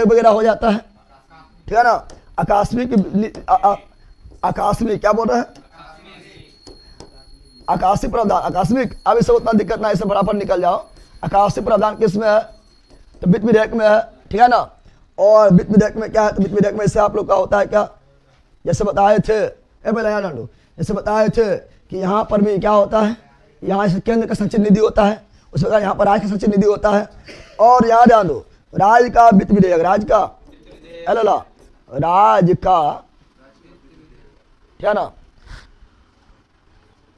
वगैरह हो जाता है, ठीक है ना। आकस्मिक आकस्मिक क्या बोल रहा है, आकाशिक प्रावधान, आकस्मिक। अब इससे उतना दिक्कत ना, इससे बराबर निकल जाओ। आकाशिक प्रावधान किस में है, तो वित्त विधेयक में है, ठीक है ना। और वित्त विधेयक में क्या है, तो वित्त विधेयक में इससे आप लोग का होता है क्या, जैसे बताए थे जैसे बताए थे कि यहाँ पर भी क्या होता है, यहाँ से केंद्र का संचित निधि होता है, उस प्रकार यहाँ पर राज्य का संचित निधि होता है। और यहाँ ध्यान दो, राज्य का वित्त विधेयक, राज्य का राज्य का, क्या ना,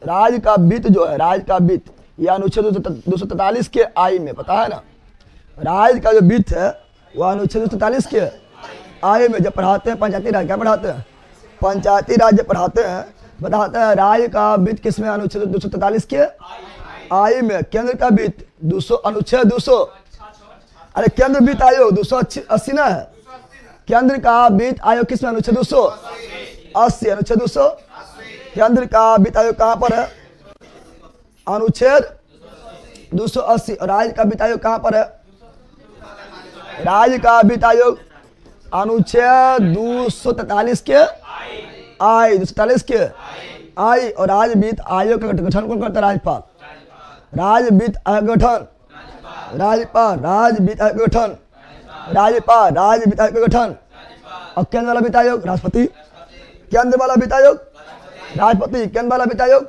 राज्य का वित्त जो है, राज्य का वित्त यह अनुच्छेद 243 के आई में, पता है ना। राज्य का जो वित्त है वह अनुच्छेद 243 के आई में जब पढ़ाते हैं पंचायती राज, क्या पढ़ाते हैं, पंचायती राज जब पढ़ाते हैं, बताते हैं राज्य का वित्त किसमें, अनुच्छेद 243 के आई में। केंद्र का वित्त 200 अनुच्छेद 200, अरे केंद्र वित्त आयोग 280 ना है, केंद्र का वित्त आयोग किसमें, अनुच्छेद 280, अनुच्छेद 200। केंद्र का वित्त आयोग कहाँ पर है, अनुच्छेद 280। और राज्य का वित्त आयोग कहाँ पर है, राज्य का वित्त आयोग अनुच्छेद 243 के आई, 243 के आई। और राज्य वित्त आयोग का गठन कौन करता है, राज्यपाल। राज्य वित्त आयोग गठन राज्यपाल, राज्य वित्त आयोग गठन राज्यपाल, राज्य वित्त आयोग गठन। और केंद्र वाला वित्त आयोग राष्ट्रपति, केंद्र वाला वित्त आयोग राष्ट्रपति, केंद्र वाला वित्त आयोग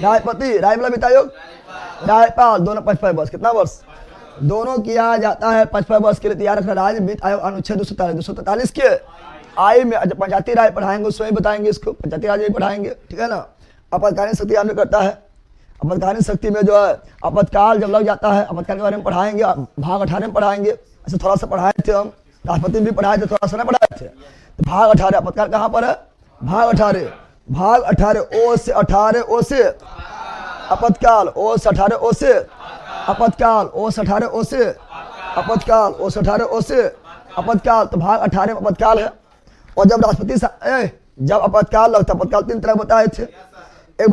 राष्ट्रपति, राज्य वाला वित्त आयोग राज्यपाल। दोनों 55 वर्ष, कितना वर्ष, दोनों किया जाता है 55 वर्ष के लिए। तैयार रखना, राज्य वित्त आयोग अनुच्छेद 243 के आई में। जब पंचायती राज पढ़ाएंगे उसमें ही बताएंगे इसको, पंचायती राज ही पढ़ाएंगे, ठीक है ना। आपातकालीन शक्ति में करता है, आपातकालीन शक्ति में जो है आपातकाल जब लग जाता है, आपातकाल के बारे में पढ़ाएंगे, भाग 18 में पढ़ाएंगे। ऐसे थोड़ा सा पढ़ाए थे हम, राष्ट्रपति भी पढ़ाए थे, थोड़ा सा ना पढ़ाए थे। तो भाग 18 आपातकाल कहाँ पर है, भाग 18, भाग 18 ओ से 18 ओ से आपातकाल, ओ से 18 ओ से आपातकाल, ओ से 18 ओ से आपातकाल, ओ से 18 ओ से आपातकाल। तो भाग 18 में आपातकाल है। और जब राष्ट्रपति जब आपातकाल लगता, आपातकाल 3 तरह बताए थे। एक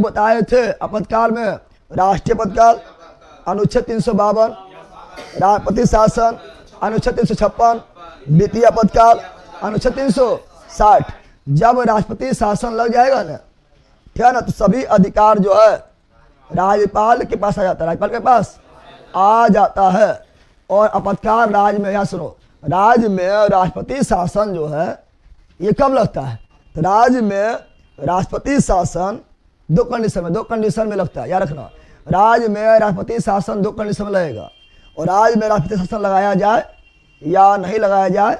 बताए थे आपातकाल में राष्ट्रीय आपातकाल अनुच्छेद 352, राष्ट्रपति शासन अनुच्छेद 356, वित्तीय आपातकाल अनुच्छेद 360। जब राष्ट्रपति शासन लग जाएगा ना, ठीक है ना, तो सभी अधिकार जो है राज्यपाल के पास आ जाता है, राज्यपाल के पास आ जाता है। और आपातकाल राज्य में, यहाँ सुनो, राज्य में राष्ट्रपति शासन जो है ये कब लगता है, तो राज्य में राष्ट्रपति शासन 2 कंडीशन में लगता है, याद रखना। राज्य में राष्ट्रपति शासन 2 कंडीशन में लगेगा। और राज्य में राष्ट्रपति शासन लगाया जाए या नहीं लगाया जाए,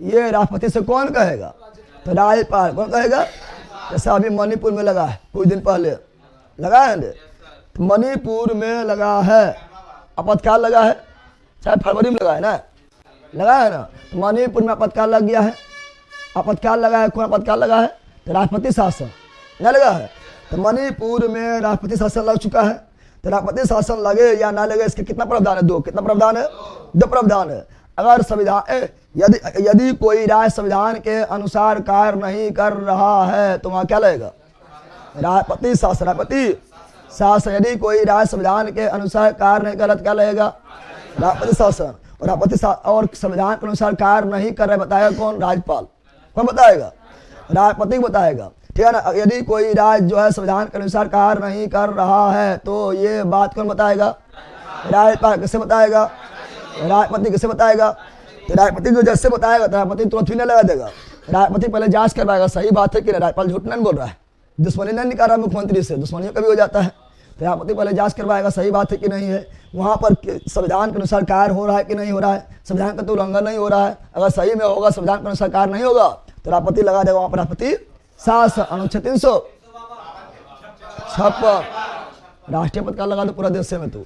ये राष्ट्रपति से कौन कहेगा, तो राज्यपाल। कौन कहेगा, जैसे अभी मणिपुर में लगा है, कुछ दिन पहले लगा है, तो मणिपुर में लगा है आपातकाल, लगा है, शायद फरवरी में लगा है ना, लगा है ना। तो मणिपुर में आपातकाल लग गया है, आपातकाल लगा है, कौन आपातकाल लगा है, तो राष्ट्रपति शासन न लगा है। तो मणिपुर में राष्ट्रपति शासन लग चुका है। तो राष्ट्रपति शासन लगे या ना लगे, इसके कितना प्रावधान है, 2, कितना प्रावधान है, 2 प्रावधान है। अगर संविधान यदि कोई राज्य संविधान के अनुसार कार्य नहीं कर रहा है तो वहाँ क्या लगेगा, राष्ट्रपति शासन, राष्ट्रपति शासन। यदि कोई राज्य संविधान के अनुसार कार्य नहीं कर रहा तो क्या लगेगा, राष्ट्रपति शासन। और राष्ट्रपति और संविधान के अनुसार कार्य नहीं कर रहे बताएगा कौन, राज्यपाल। कौन बताएगा, राष्ट्रपति बताएगा, ठीक है ना। यदि कोई राज्य जो है संविधान के अनुसार कार्य नहीं कर रहा है तो ये बात कौन बताएगा, राज्यपाल। किससे बताएगा, राष्ट्रपति। किससे बताएगा, तो राष्ट्रपति जो जैसे बताएगा तो राष्ट्रपति तुरंत भी नहीं लगा देगा, राष्ट्रपति पहले जांच करवाएगा सही बात है कि राज्यपाल झूठ नहीं बोल रहा है, दुश्मनी नहीं निकाल रहा मुख्यमंत्री से, दुश्मनी कभी हो जाता है। तो राष्ट्रपति पहले जांच करवाएगा सही बात है कि नहीं है, वहाँ पर संविधान के अनुसार कार्य हो रहा है कि नहीं हो रहा है, संविधान का तो उल्लंघन नहीं हो रहा है। अगर सही में होगा, संविधान के अनुसार कार्य नहीं होगा तो राष्ट्रपति लगा देगा वहाँ पर राष्ट्रपति शासन अनुच्छेद 356। राष्ट्रीय आपातकाल लगा दो पूरा देश में, तो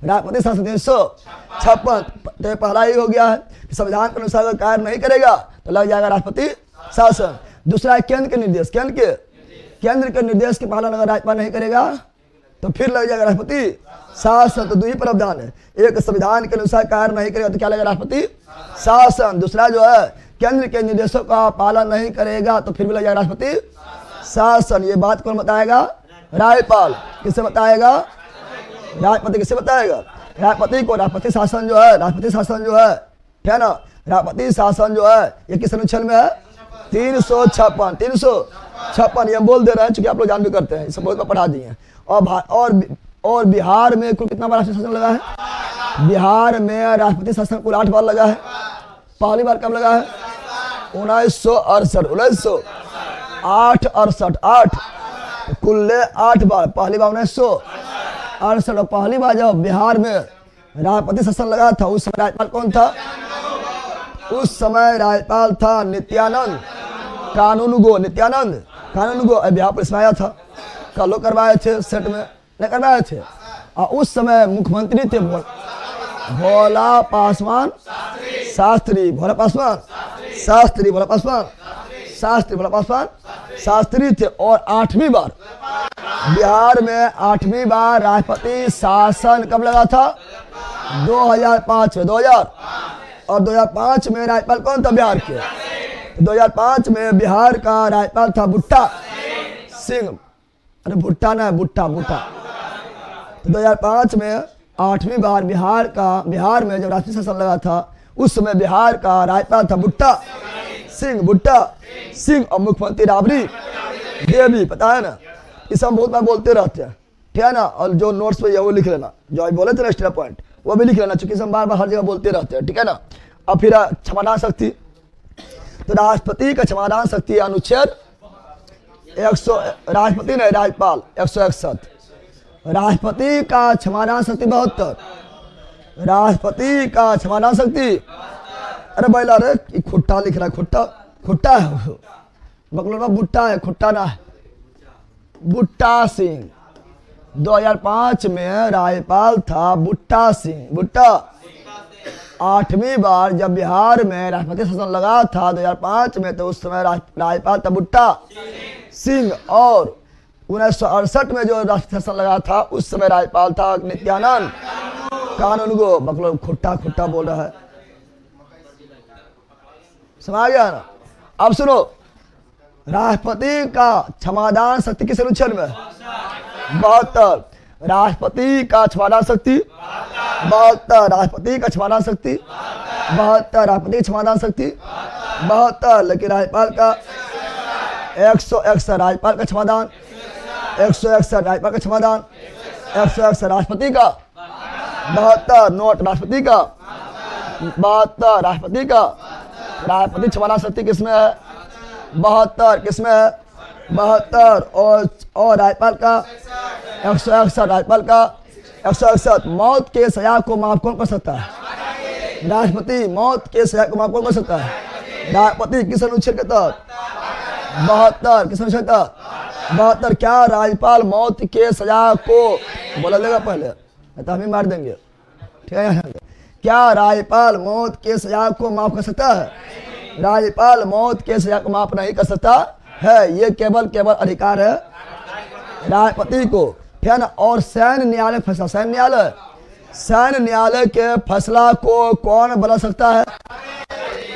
राष्ट्रपति शासन 356। तो पहला ही हो गया है कि संविधान के अनुसार अगर कार्य नहीं करेगा तो लग जाएगा राष्ट्रपति शासन। दूसरा है केंद्र के निर्देश, केंद्र के निर्देश के पालन अगर राज्यपाल नहीं करेगा तो फिर लग जाएगा राष्ट्रपति शासन। तो 2 ही प्रावधान है, एक संविधान के अनुसार कार्य नहीं करेगा तो क्या लगेगा, राष्ट्रपति शासन। दूसरा जो है केंद्र के निर्देशों का पालन नहीं करेगा तो फिर भी लग जाएगा राष्ट्रपति शासन। ये बात कौन बताएगा, राज्यपाल। किससे बताएगा, राष्ट्रपति। किससे बताएगा, राष्ट्रपति को राष्ट्रपति शासन जो है, राष्ट्रपति शासन जो है, ठीक है ना, राष्ट्रपति शासन जो है ये किस अनुच्छेद में है? 356 ये हम बोल दे रहे हैं क्योंकि आप लोग जान भी करते हैं, सब बहुत बार पढ़ा दिए हैं। और बिहार में कुल कितना बार राष्ट्रपति शासन लगा है? बिहार में राष्ट्रपति शासन कुल 8 बार लगा है। पहली बार कब लगा है? 1968 कुल 8 बार, पहली बार 1968। और पहली बार जब बिहार में राष्ट्रपति शासन लगा था उस समय राज्यपाल कौन था? उस समय राज्यपाल था नित्यानंद कानूनगो। बिहार पुलिस में आया था, कल लोग करवाए थे, सेट में नहीं करवाए थे। और उस समय मुख्यमंत्री थे भोला पासवान शास्त्री थे। और 8वीं बार बिहार में 8वीं बार राष्ट्रपति शासन कब लगा था? 2005 में। 2005 में राज्यपाल कौन था बिहार के? 2005 में बिहार का राज्यपाल था भुट्टा सिंह। अरे भुट्टा ना, भुट्टा। 2005 में 8वीं बार बिहार में जब राष्ट्रीय शासन लगा था उस समय बिहार का राज्यपाल था भुट्टा सिंह और मुख्यमंत्री राबड़ी देवी। पता है ना, इस हम बहुत बार बोलते रहते हैं, ठीक है ना। और जो नोट्स पे वो लिख लेना, जो अभी बोले थे ना एक्स्ट्रा पॉइंट वो भी लिख लेना, चूंकि हम बार बार हर जगह बोलते रहते हैं, ठीक है ना। अब फिर क्षमादान शक्ति, तो राष्ट्रपति का क्षमादान शक्ति अनुच्छेद 100, राष्ट्रपति नहीं राज्यपाल 161, राष्ट्रपति का क्षमादान शक्ति 72, राष्ट्रपति का क्षमादान शक्ति। अरे बैला रे खुट्टा लिख रहा है, खुट्टा है, बकलोरा भुट्टा है, खुट्टा ना है। भुट्टा सिंह 2005 में राज्यपाल था भुट्टा सिंह। 8वीं बार जब बिहार में राष्ट्रपति शासन लगा था 2005 में तो उस समय राज्यपाल था भुट्टा सिंह। और 1968 में जो राष्ट्रपति शासन लगा था उस समय राज्यपाल था नित्यानंद कानूनगो। मतलब खुट्टा बोल रहा है, समझ गया ना। अब सुनो, राष्ट्रपति का क्षमादान शक्ति किस अनुच्छेद में? 72। राष्ट्रपति का क्षमादान शक्ति 72, राष्ट्रपति का क्षमादान शक्ति 72, राष्ट्रपति की क्षमादान शक्ति 72। लेकिन राज्यपाल का 161, राज्यपाल का क्षमादान 161, राज्यपाल का क्षमादान 161, राष्ट्रपति का 72, नोट राष्ट्रपति का 72, राष्ट्रपति का। राष्ट्रपति क्षमादान शक्ति किसमें है? 72, किसमें है? 72। और राज्यपाल का 161, राज्यपाल का 161। मौत के सजा को माफ कौन कर सकता है? राष्ट्रपति। मौत के सजा को माफ कौन कर सकता है? राष्ट्रपति। किस अनुच्छेद के तहत? 72। किस अनुच्छेद के तहत? 72। क्या राज्यपाल मौत के सजा को बोला लेगा पहले, तो हम ही मार देंगे, ठीक है। क्या राज्यपाल मौत के सजा को माफ कर सकता है? राज्यपाल मौत के सजा को माफ नहीं कर सकता है, ये केवल अधिकार है राष्ट्रपति को, ठीक है ना। और सैन्य न्यायालय फैसला, सैन्य न्यायालय के फैसला को कौन बदल सकता है?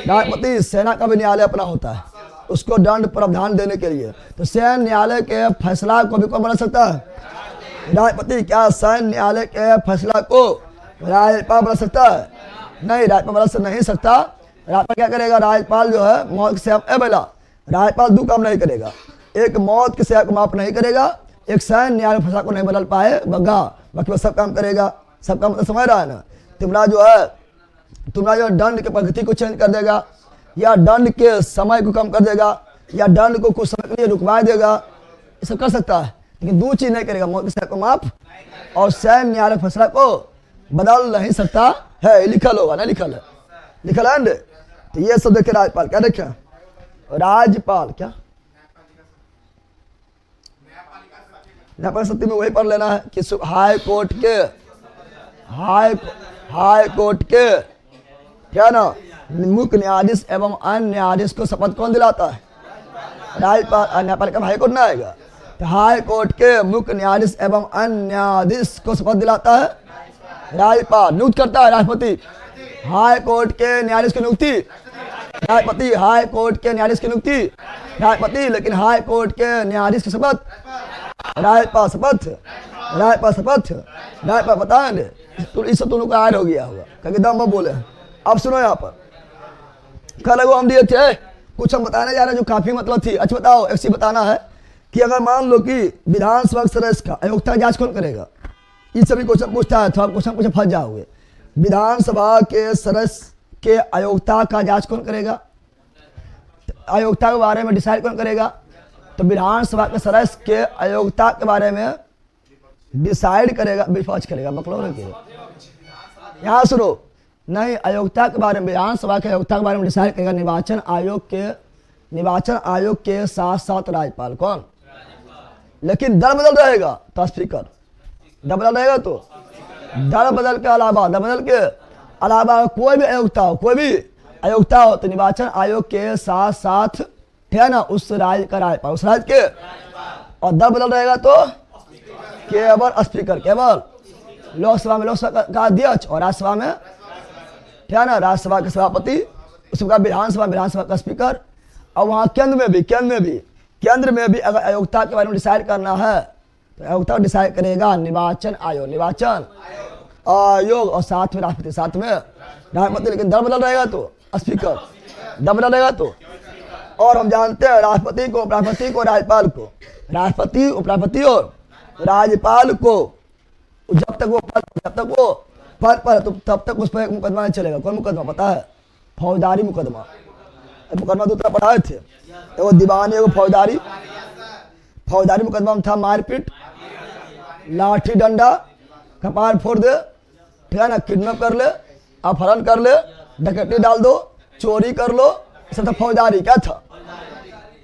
राष्ट्रपति। सेना का भी न्यायालय अपना होता है, उसको दंड प्रावधान देने के लिए, तो सैन्य न्यायालय के फैसला को भी कौन बदल सकता है? राष्ट्रपति। क्या सैन्य न्यायालय के फैसला को राज्यपाल बदल सकता है? नहीं, राज्यपाल बदल नहीं सकता। राज्यपाल क्या करेगा? राज्यपाल जो है मौत की सजा, राज्यपाल 2 काम नहीं करेगा, एक मौत की सजा को माफ नहीं करेगा, एक सैन्य न्यायालय फैसला को नहीं बदल पाएगा, बाकी वो सब काम करेगा। सब काम तो समझ रहा है ना। तुम्हारा जो दंड के प्रगति को चेंज कर देगा, या दंड के समय को कम कर देगा, या दंड को कुछ समय के लिए रुकवा देगा, ये सब कर सकता है। लेकिन 2 चीज नहीं करेगा, मौत की सजा को माफ और सैन्य न्यायालय फैसला को बदल नहीं सकता है। लिखल होगा ना, लिखल है ना। तो ये सब देखे राज्यपाल। क्या देखे? राज्यपाल क्या न्यायपालिका शक्ति में वही पढ़ लेना है कि हाई कोर्ट के क्या ना मुख्य न्यायाधीश एवं अन्य न्यायाधीश को शपथ कौन दिलाता है? राज्यपाल। न्यायपालिका में हाई कोर्ट ना आएगा, तो हाई कोर्ट के मुख्य न्यायाधीश एवं अन्य न्यायाधीश को शपथ दिलाता है राज्यपाल। नियुक्त करता है राष्ट्रपति। हाई कोर्ट के न्यायाधीश की नियुक्ति राष्ट्रपति, हाई कोर्ट के न्यायाधीश की नियुक्ति राष्ट्रपति, लेकिन हाई कोर्ट के न्यायाधीश की शपथ राज्यपाल। शपथ राज्यपाल शपथ, राज्यपाल पता है तो इससे तुम लोग का आयर हो गया होगा क्योंकि दम में बोले। अब सुनो यहाँ पर कल वो हम दिए थे, कुछ हम बताने जा रहे हैं जो काफी मतलब थी। अच्छा बताओ, एक चीज बताना है कि अगर मान लो कि विधानसभा सदस्य का अयोग्यता जांच कौन करेगा? ये सभी क्वेश्चन पूछता है तो आप क्वेश्चन पूछे फंस जाओगे। विधानसभा के सदस्य के अयोग्यता का जांच कौन करेगा? अयोग्यता के बारे में डिसाइड कौन करेगा? तो विधानसभा के सदस्य के अयोग्यता के बारे में डिसाइड करेगा, विपक्ष करेगा, बकलो करेगा। यहाँ सुनो, नहीं, अयोग्यता के बारे में, विधानसभा के अयोग्यता के बारे में डिसाइड करेगा निर्वाचन आयोग के साथ साथ राज्यपाल। कौन? लेकिन दल बदल रहेगा तो स्पीकर। दल बदल रहेगा तो दल बदल के अलावा कोई भी अयोग्यता हो तो निर्वाचन आयोग के साथ साथ है ना उस राज्य का राज्यपाल, उस राज्य के। और दल बदल रहेगा तो केवल स्पीकर, केवल लोकसभा में लोकसभा का अध्यक्ष और राज्यसभा में है ना राज्यसभा के सभापति, उसके बाद विधानसभा का स्पीकर। और वहाँ केंद्र में भी अगर अयोग्यता के बारे में डिसाइड करना है तो अयोग्यता डिसाइड करेगा निर्वाचन आयोग और साथ में राष्ट्रपति, लेकिन दल बदल रहेगा तो स्पीकर, दल बदल रहेगा तो। और हम जानते हैं राष्ट्रपति को, उपराष्ट्रपति को, राज्यपाल को, राष्ट्रपति, उपराष्ट्रपति और राज्यपाल को जब तक वो पद पर तो तब तक उस पर एक मुकदमा नहीं चलेगा। कौन मुकदमा पता है? फौजदारी मुकदमा। मुकदमा दूसरा पढ़ाए थे, एगो दीवानी एगो फौजदारी। फौजदारी मुकदमा में था मारपीट, लाठी डंडा, कपार फोड़ दे, ठीक है ना, किडनैप कर ले, अपहरण कर ले, डकैती डाल दो, चोरी कर लो, सब था फौजदारी। क्या था?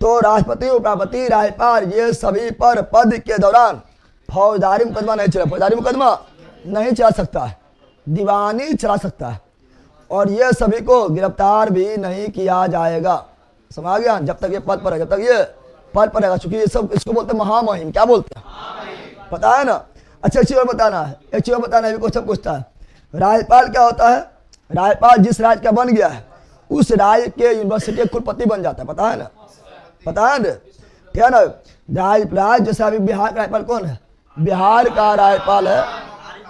तो राष्ट्रपति, उपराष्ट्रपति, राज्यपाल ये सभी पर पद के दौरान फौजदारी मुकदमा नहीं चला, फौजदारी मुकदमा नहीं चला सकता है, दीवानी चला सकता है। और ये सभी को गिरफ्तार भी नहीं किया जाएगा। समझ गया? जब तक ये पद पर है, जब तक ये पद पर रहेगा। चूंकि ये सब इसको बोलते हैं महामहिम। क्या बोलते हैं? पता है ना? अच्छा, एक चीज और बताना है, भी क्वेश्चन पूछता है। राज्यपाल क्या होता है? राज्यपाल जिस राज्य का बन गया है उस राज्य के यूनिवर्सिटी के कुलपति बन जाता है। पता है ना? ठीक है ना? राज्य जैसे अभी बिहार का राज्यपाल कौन है? बिहार का राज्यपाल है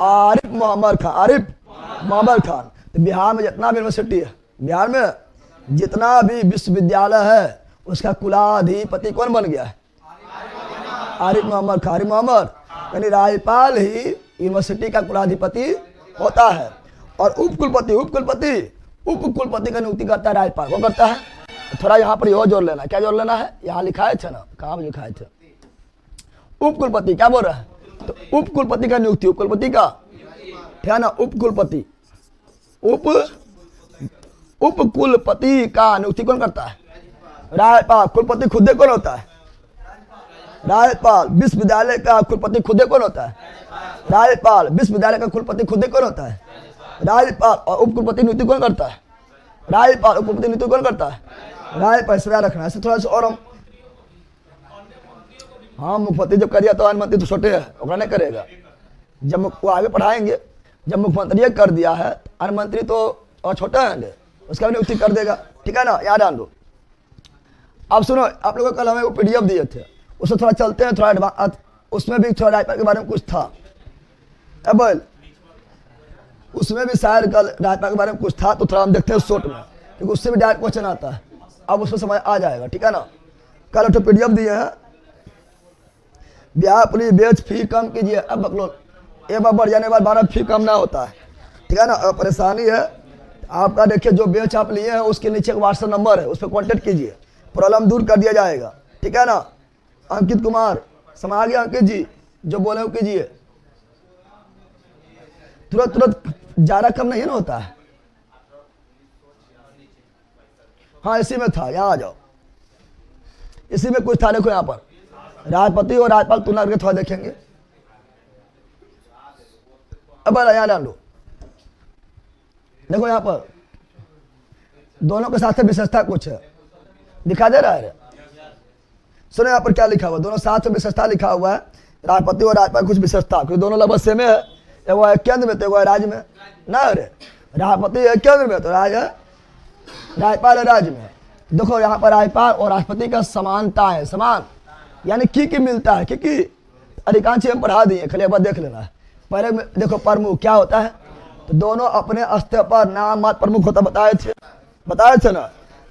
आरिफ मोहम्मद खान। तो बिहार में जितना भी यूनिवर्सिटी है, बिहार में जितना भी विश्वविद्यालय है उसका कुलाधिपति कौन बन गया है? आरिफ मोहम्मद खान। यानी राज्यपाल ही यूनिवर्सिटी का कुलाधिपति होता है। और उपकुलपति का नियुक्ति करता है राज्यपाल। वो करता है। थोड़ा यहाँ पर यह जोड़ लेना। क्या जोड़ लेना है? यहाँ लिखाए थे ना, कहाँ लिखाए थे? उपकुलपति। क्या बोल रहा है? तो उपकुलपति का नियुक्ति, उपकुलपति का, ठीक है ना, उपकुलपति का नियुक्ति कौन करता है? राज्यपाल। कुलपति खुद कौन होता है? राज्यपाल। विश्वविद्यालय का कुलपति खुद कौन होता है? राज्यपाल। विश्वविद्यालय का कुलपति खुद कौन होता है? राज्यपाल। और उपकुलपति नियुक्ति कौन करता है? राज्यपाल। उपकुलपति नियुक्ति कौन करता है? राज्यपाल। इस रखना है थोड़ा सा। और हम हाँ, मुख्यमंत्री जब करिए तो प्रधानमंत्री तो छोटे है, वो नहीं करेगा। जब वो आगे पढ़ाएंगे, जब मुख्यमंत्री कर दिया है, प्रधानमंत्री तो और छोटा है, उसका भी नियुक्ति कर देगा। ठीक है ना? याद डाल दो। अब सुनो, आप लोगों को कल हमें वो PDF दिए थे, उसमें थोड़ा चलते हैं, थोड़ा एडवांस। उसमें भी थोड़ा राज्यपाल के बारे में कुछ था। अब उसमें भी शायद कल राज्यपाल के बारे में कुछ था, तो थोड़ा हम देखते हैं शॉर्ट में, क्योंकि उससे भी डायरेक्ट क्वेश्चन आता है। अब उसमें समझ आ जाएगा। ठीक है ना? कल तो PDF दिए हैं, बिहार पुलिस बेच फी कम कीजिए। अब बकलो एक बार बढ़ जाने के बाद 12 फी कम ना होता है। ठीक है ना? परेशानी है आपका। देखिए, जो बेच आप लिए हैं उसके नीचे एक WhatsApp नंबर है, उस पर कॉन्टेक्ट कीजिए, प्रॉब्लम दूर कर दिया जाएगा। ठीक है ना? अंकित कुमार, समझ गया? अंकित जी जो बोले वो कीजिए। तुरंत ज़्यादा कम नहीं ना होता है। हाँ, इसी में था, यहाँ आ जाओ। इसी में कुछ था, देखो यहाँ पर राष्ट्रपति और राज्यपाल तुलना करके थोड़ा देखेंगे। अब यहाँ डाल लो, देखो यहाँ पर दोनों के साथ विशेषता कुछ है, दिखा दे रहा है। सुनो यहाँ पर क्या लिखा हुआ, दोनों साथ में विशेषता लिखा हुआ है। राष्ट्रपति और राज्यपाल कुछ विशेषता, क्योंकि दोनों लगभग सेम है। एगो है केंद्र में तो एगो है राज्य में ना। अरे राष्ट्रपति है केंद्र में तो राज्यपाल है राज्य में। देखो यहाँ पर राज्यपाल और राष्ट्रपति का समानता है, समान यानी की मिलता है। क्योंकि अधिकांश चीज हम पढ़ा दिए, खाली एक बार देख लेना है। पहले देखो प्रमुख क्या होता है, तो दोनों अपने स्तर पर नाम मात्र प्रमुख होता बताए थे ना।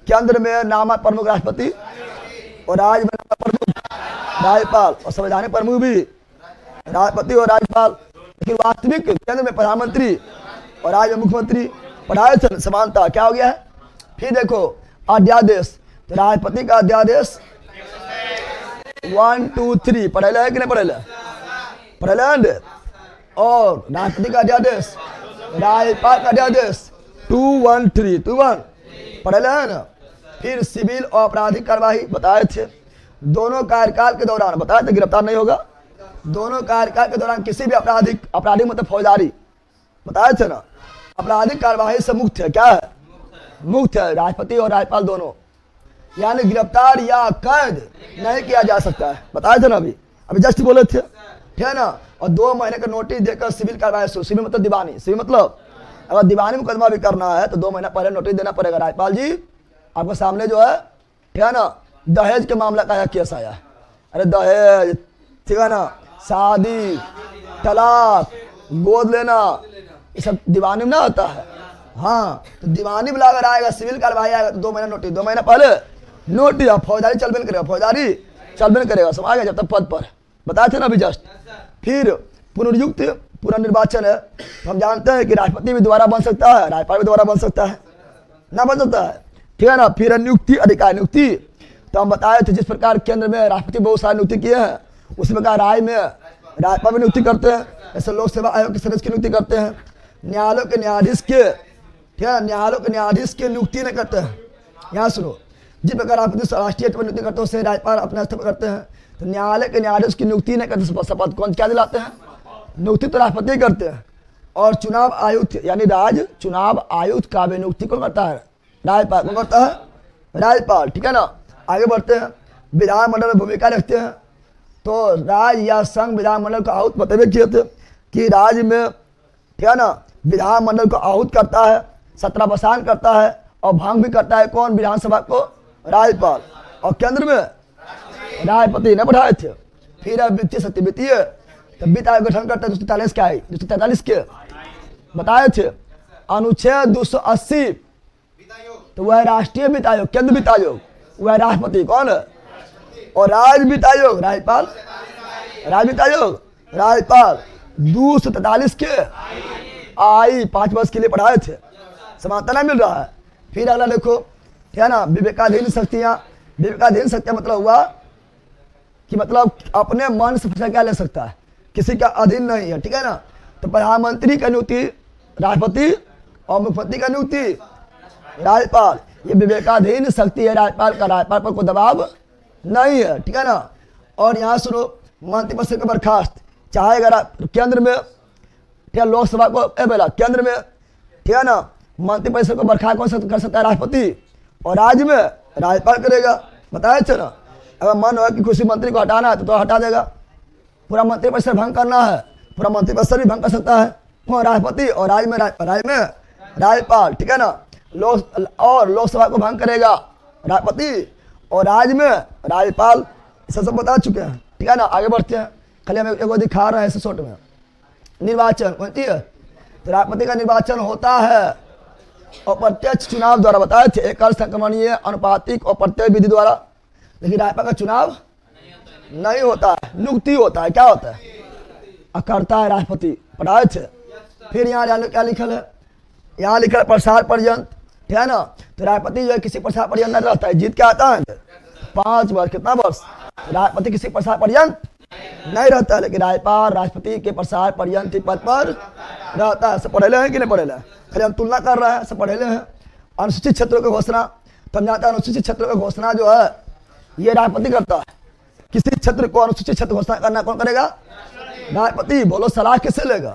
केंद्र में नाम मात्र प्रमुख राष्ट्रपति और राज्य में प्रमुख राज्यपाल और संवैधानिक प्रमुख भी राष्ट्रपति और राज्यपाल। लेकिन वास्तविक केंद्र में प्रधानमंत्री और राज्य में मुख्यमंत्री। पढ़ाए थे समानता क्या हो गया है। फिर देखो अध्यादेश, तो राष्ट्रपति का अध्यादेश 1 2 3 पढ़ेला है कि नहीं पढ़ेला। और राष्ट्रपति का अध्यादेश, राज्यपाल का अध्यादेश 2 1 3 2 1 पढ़ेला है ना। फिर सिविल और आपराधिक कार्यवाही बताए थे। दोनों कार्यकाल के दौरान बताए थे गिरफ्तार नहीं होगा। दोनों कार्यकाल के दौरान किसी भी आपराधिक मतलब फौजदारी बताए थे ना, आपराधिक कार्यवाही से मुक्त है। क्या है? मुक्त है राष्ट्रपति और राज्यपाल दोनों, यानी गिरफ्तार या कैद नहीं किया जा सकता है। बताए थे ना, अभी जस्ट बोले थे, ठीक है ना। और 2 महीने का नोटिस देकर सिविल कार्रवाई शुरू। सिविल मतलब दीवानी, सिविल मतलब अगर दीवानी मुकदमा भी करना है तो 2 महीना पहले नोटिस देना पड़ेगा। राज्यपाल जी आपके सामने जो है, ठीक है ना, दहेज के मामला का केस आया। अरे दहेज, ठीक है ना, शादी, तलाक, गोद लेना, ये सब दीवानी में ना होता है। हाँ, तो दीवानी में अगर आएगा, सिविल कार्रवाई आएगा तो 2 महीना नोटिस, 2 महीना पहले नोटिस। फौजदारी चलबे नहीं करेगा, फौजदारी चलबे नहीं करेगा, समझ गया, जब तक पद पर। बताए थे ना अभी जस्ट। फिर पुनर्नियुक्त पुनर्निर्वाचन है, तो हम जानते हैं कि राष्ट्रपति भी दोबारा बन सकता है, राज्यपाल भी दोबारा बन सकता है, ना बन सकता है, ठीक है ना। फिर नियुक्ति अधिकार नियुक्ति, तो हम बताए थे जिस प्रकार केंद्र में राष्ट्रपति बहुत सारी नियुक्ति किए हैं, उसी प्रकार राज्य में राज्यपाल भी नियुक्ति करते हैं। ऐसे लोक सेवा आयोग के सदस्य की नियुक्ति करते हैं। न्यायालयों के न्यायाधीश के, ठीक है, न्यायालयों के न्यायाधीश की नियुक्ति नहीं करते हैं। यहाँ सुनो, जिस प्रकार राष्ट्रपति राष्ट्रीय स्तर पर नियुक्ति करते हैं, उससे राज्यपाल अपने स्तर पर करते हैं। तो न्यायालय के न्यायाधीश की नियुक्ति नहीं करते, शपथ कौन क्या दिलाते हैं? नियुक्ति तो राष्ट्रपति करते हैं। और चुनाव आयुक्त यानी राज्य चुनाव आयुक्त का भी नियुक्ति कौन करता है? राज्यपाल। कौन करता है? राज्यपाल, ठीक है ना। आगे बढ़ते हैं, विधानमंडल में भूमिका रखते हैं। तो राज्य या संघ विधानमंडल को आहूत बतवे किए थे कि राज्य में, ठीक है ना, विधानमंडल को आहूत करता है, सत्रावसान करता है और भंग भी करता है। कौन? विधानसभा को राज्यपाल। और केंद्र में राष्ट्रपति ने बढ़ाए थे। फिर वित्तीय शक्ति, वित्तीय तो वित्त आयोग गठन करता है 243 क्या है, 243 के बताए थे। अनुच्छेद 280 तो वह राष्ट्रीय वित्त आयोग, केंद्र वित्त आयोग, वह राष्ट्रपति कौन है? और राज्य वित्त आयोग राज्यपाल, राज्य वित्त आयोग राज्यपाल। 243 के आई 5 वर्ष के लिए पढ़ाए थे, समानता नहीं मिल रहा है। फिर अगला देखो, ठीक है ना, विवेकाधीन शक्तियां। विवेकाधीन शक्तियां मतलब हुआ कि मतलब अपने मन से फैसला क्या ले सकता है, किसी का अधीन नहीं है, ठीक है ना। तो प्रधानमंत्री का नियुक्ति राष्ट्रपति और मुख्यमंत्री का नियुक्ति राज्यपाल। ये विवेकाधीन शक्ति है राज्यपाल का, राज्यपाल पर कोई दबाव नहीं है, ठीक है ना। और यहाँ सुनो, मंत्रिपरिषद का बर्खास्त, चाहे अगर केंद्र में, ठीक है, लोकसभा को बेला केंद्र में, ठीक है ना, मंत्रिपरिषद को बर्खास्त कौन कर सकता है? राष्ट्रपति। और राज्य में राज्यपाल करेगा। बताया थे ना, अगर मन हो कि किसी मंत्री को हटाना है तो हटा देगा। पूरा मंत्रिपरिषद भंग करना है, पूरा मंत्रिपरिषद भी भंग कर सकता है वो राष्ट्रपति। और राज्य में राज्यपाल, ठीक है ना। लोकसभा को भंग करेगा राष्ट्रपति और राज्य में राज्यपाल। सब बता चुके हैं, ठीक है ना। आगे बढ़ते हैं, खाली हम एक दिखा रहे हैं इस शॉर्ट में। निर्वाचन होती है, तो राष्ट्रपति का निर्वाचन होता है और प्रत्यक्ष चुनाव द्वारा। बताए थे एक संक्रमणीय अनुपातिक और प्रत्यक्ष विधि द्वारा। लेकिन राज्यपाल का चुनाव नहीं होता है, नियुक्ति होता है। क्या होता है? करता है राष्ट्रपति। पढ़ाए थे। फिर यहाँ क्या लिखल है? यहाँ लिखल है प्रसार पर्यंत, ठीक है ना। तो राष्ट्रपति जो है किसी प्रसार पर्यंत नहीं रहता है, जीत के आता है 5 वर्ष। कितना वर्ष? राष्ट्रपति किसी प्रसार पर्यंत नहीं रहता है, लेकिन राज्यपाल राष्ट्रपति के प्रसार पर्यंत पद पर रहता है। सब पढ़ेले हैं कि नहीं पढ़ेले? खाली हम तुलना कर रहे हैं, सब पढ़ेले हैं। अनुसूचित क्षेत्रों की घोषणा, तो हम जानते हैं अनुसूचित क्षेत्रों की घोषणा जो है ये राष्ट्रपति करता है। किसी क्षेत्र को अनुसूचित क्षेत्र घोषणा करना कौन करेगा? राष्ट्रपति। बोलो सलाह किससे लेगा?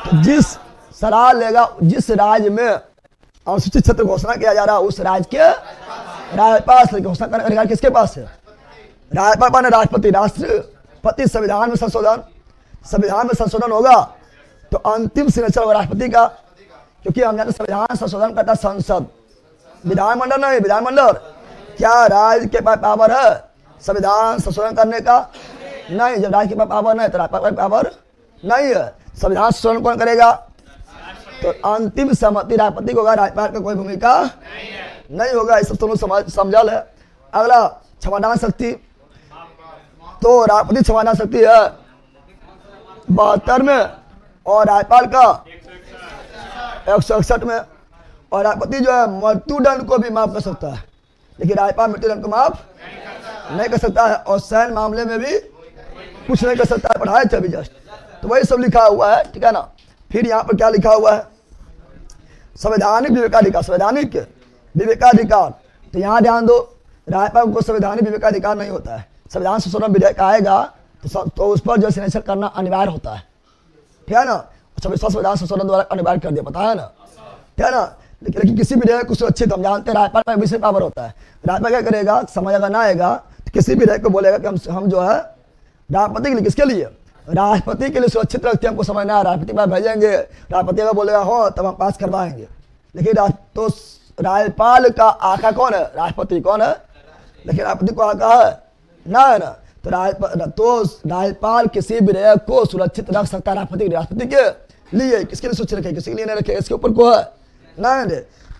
तो जिस सलाह लेगा, जिस राज्य में अनुसूचित क्षेत्र घोषणा किया जा रहा है उस राज्य के राज्यपाल से घोषणा करने का अधिकार किसके पास है? राज्यपाल ने राष्ट्रपति। राष्ट्रपति संविधान में संशोधन होगा तो अंतिम सिग्नेचर होगा राष्ट्रपति का, क्योंकि हम जानते संविधान संशोधन करता संसद, विधानमंडल नहीं। विधानमंडल क्या राज्य के पास पावर है संविधान संशोधन करने का? नहीं। जब राज्य के पास पावर नहीं तो राज्यपाल के पावर नहीं है। संविधान संशोधन कौन करेगा? तो अंतिम सहमति राष्ट्रपति को होगा, राज्यपाल का कोई भूमिका नहीं होगा। इस सब दोनों समझल है। अगला क्षमादान शक्ति, तो राष्ट्रपति क्षमादान शक्ति है 72 में और राज्यपाल का 161 में। और राष्ट्रपति जो है मृत्युदंड को भी माफ कर सकता है, लेकिन राज्यपाल मृत्युदंड को माफ नहीं कर सकता है और सैन्य मामले में भी कुछ नहीं कर सकता है। पढ़ाए थे अभी जस्ट, तो वही सब लिखा हुआ है, ठीक है ना। फिर यहाँ पर क्या लिखा हुआ है? संवैधानिक विवेकाधिकार, संवैधानिक विवेकाधिकार। तो यहाँ ध्यान दो, राज्यपाल को संवैधानिक विवेकाधिकार नहीं होता है। संविधान संशोधन विधेयक आएगा तो उस पर जो सिग्नेचर करना अनिवार्य होता है, ठीक है ना। 26वां संविधान संशोधन द्वारा अनिवार्य कर दिया, पता है ना, ठीक है ना। लेकिन किसी विधेयक को सुरक्षित हम जानते हैं राज्यपाल का विशेष पावर होता है। राज्यपाल क्या करेगा? समय अगर ना आएगा तो किसी विधेयक को बोलेगा कि हम जो है राष्ट्रपति के लिए, किसके लिए? राष्ट्रपति के लिए सुरक्षित रखते हैं, हमको समझ ना, राष्ट्रपति पास भेजेंगे, राष्ट्रपति अगर बोलेगा हो तब हम पास करवाएंगे। लेकिन तो राज्यपाल का आका कौन है? राष्ट्रपति कौन है? लेकिन राष्ट्रपति को आका है ना, है ना। तो राज्यपाल किसी विधेयक को सुरक्षित रख सकता है राष्ट्रपति के लिए। किसके लिए सुरक्षित रखे? किसी के लिए नहीं रखे, इसके ऊपर को है ना।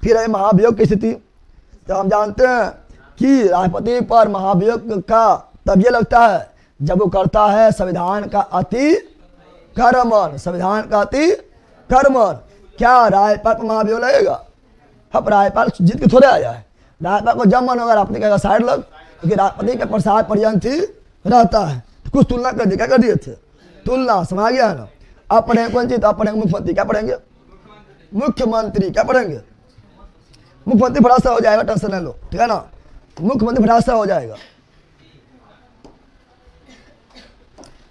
फिर है महाभियोग की स्थिति। तो हम जानते हैं कि राष्ट्रपति पर महाभियोग का तब ये लगता है जब वो करता है संविधान का अतिक्रमण, संविधान का अतिक्रमण। क्या राज्यपाल पर महाभियोग लगेगा? अब राज्यपाल जीत के थोड़े आया है। राज्यपाल को जब मन होगा राष्ट्रपति कहेगा साइड लग, क्योंकि राष्ट्रपति के प्रसाद पर्यंत ही रहता है। तो कुछ तुलना कर दिए, क्या कर दिए थे? तुलना, समझ गया है ना। आप पढ़ेंगे कौन चीज? आप पढ़ेंगे मुख्यमंत्री, क्या पढ़ेंगे? मुख्यमंत्री क्या पढ़ेंगे? मुख्यमंत्री फटाक से हो जाएगा, टेंशन नहीं लो, ठीक है ना। मुख्यमंत्री फटाक से हो जाएगा।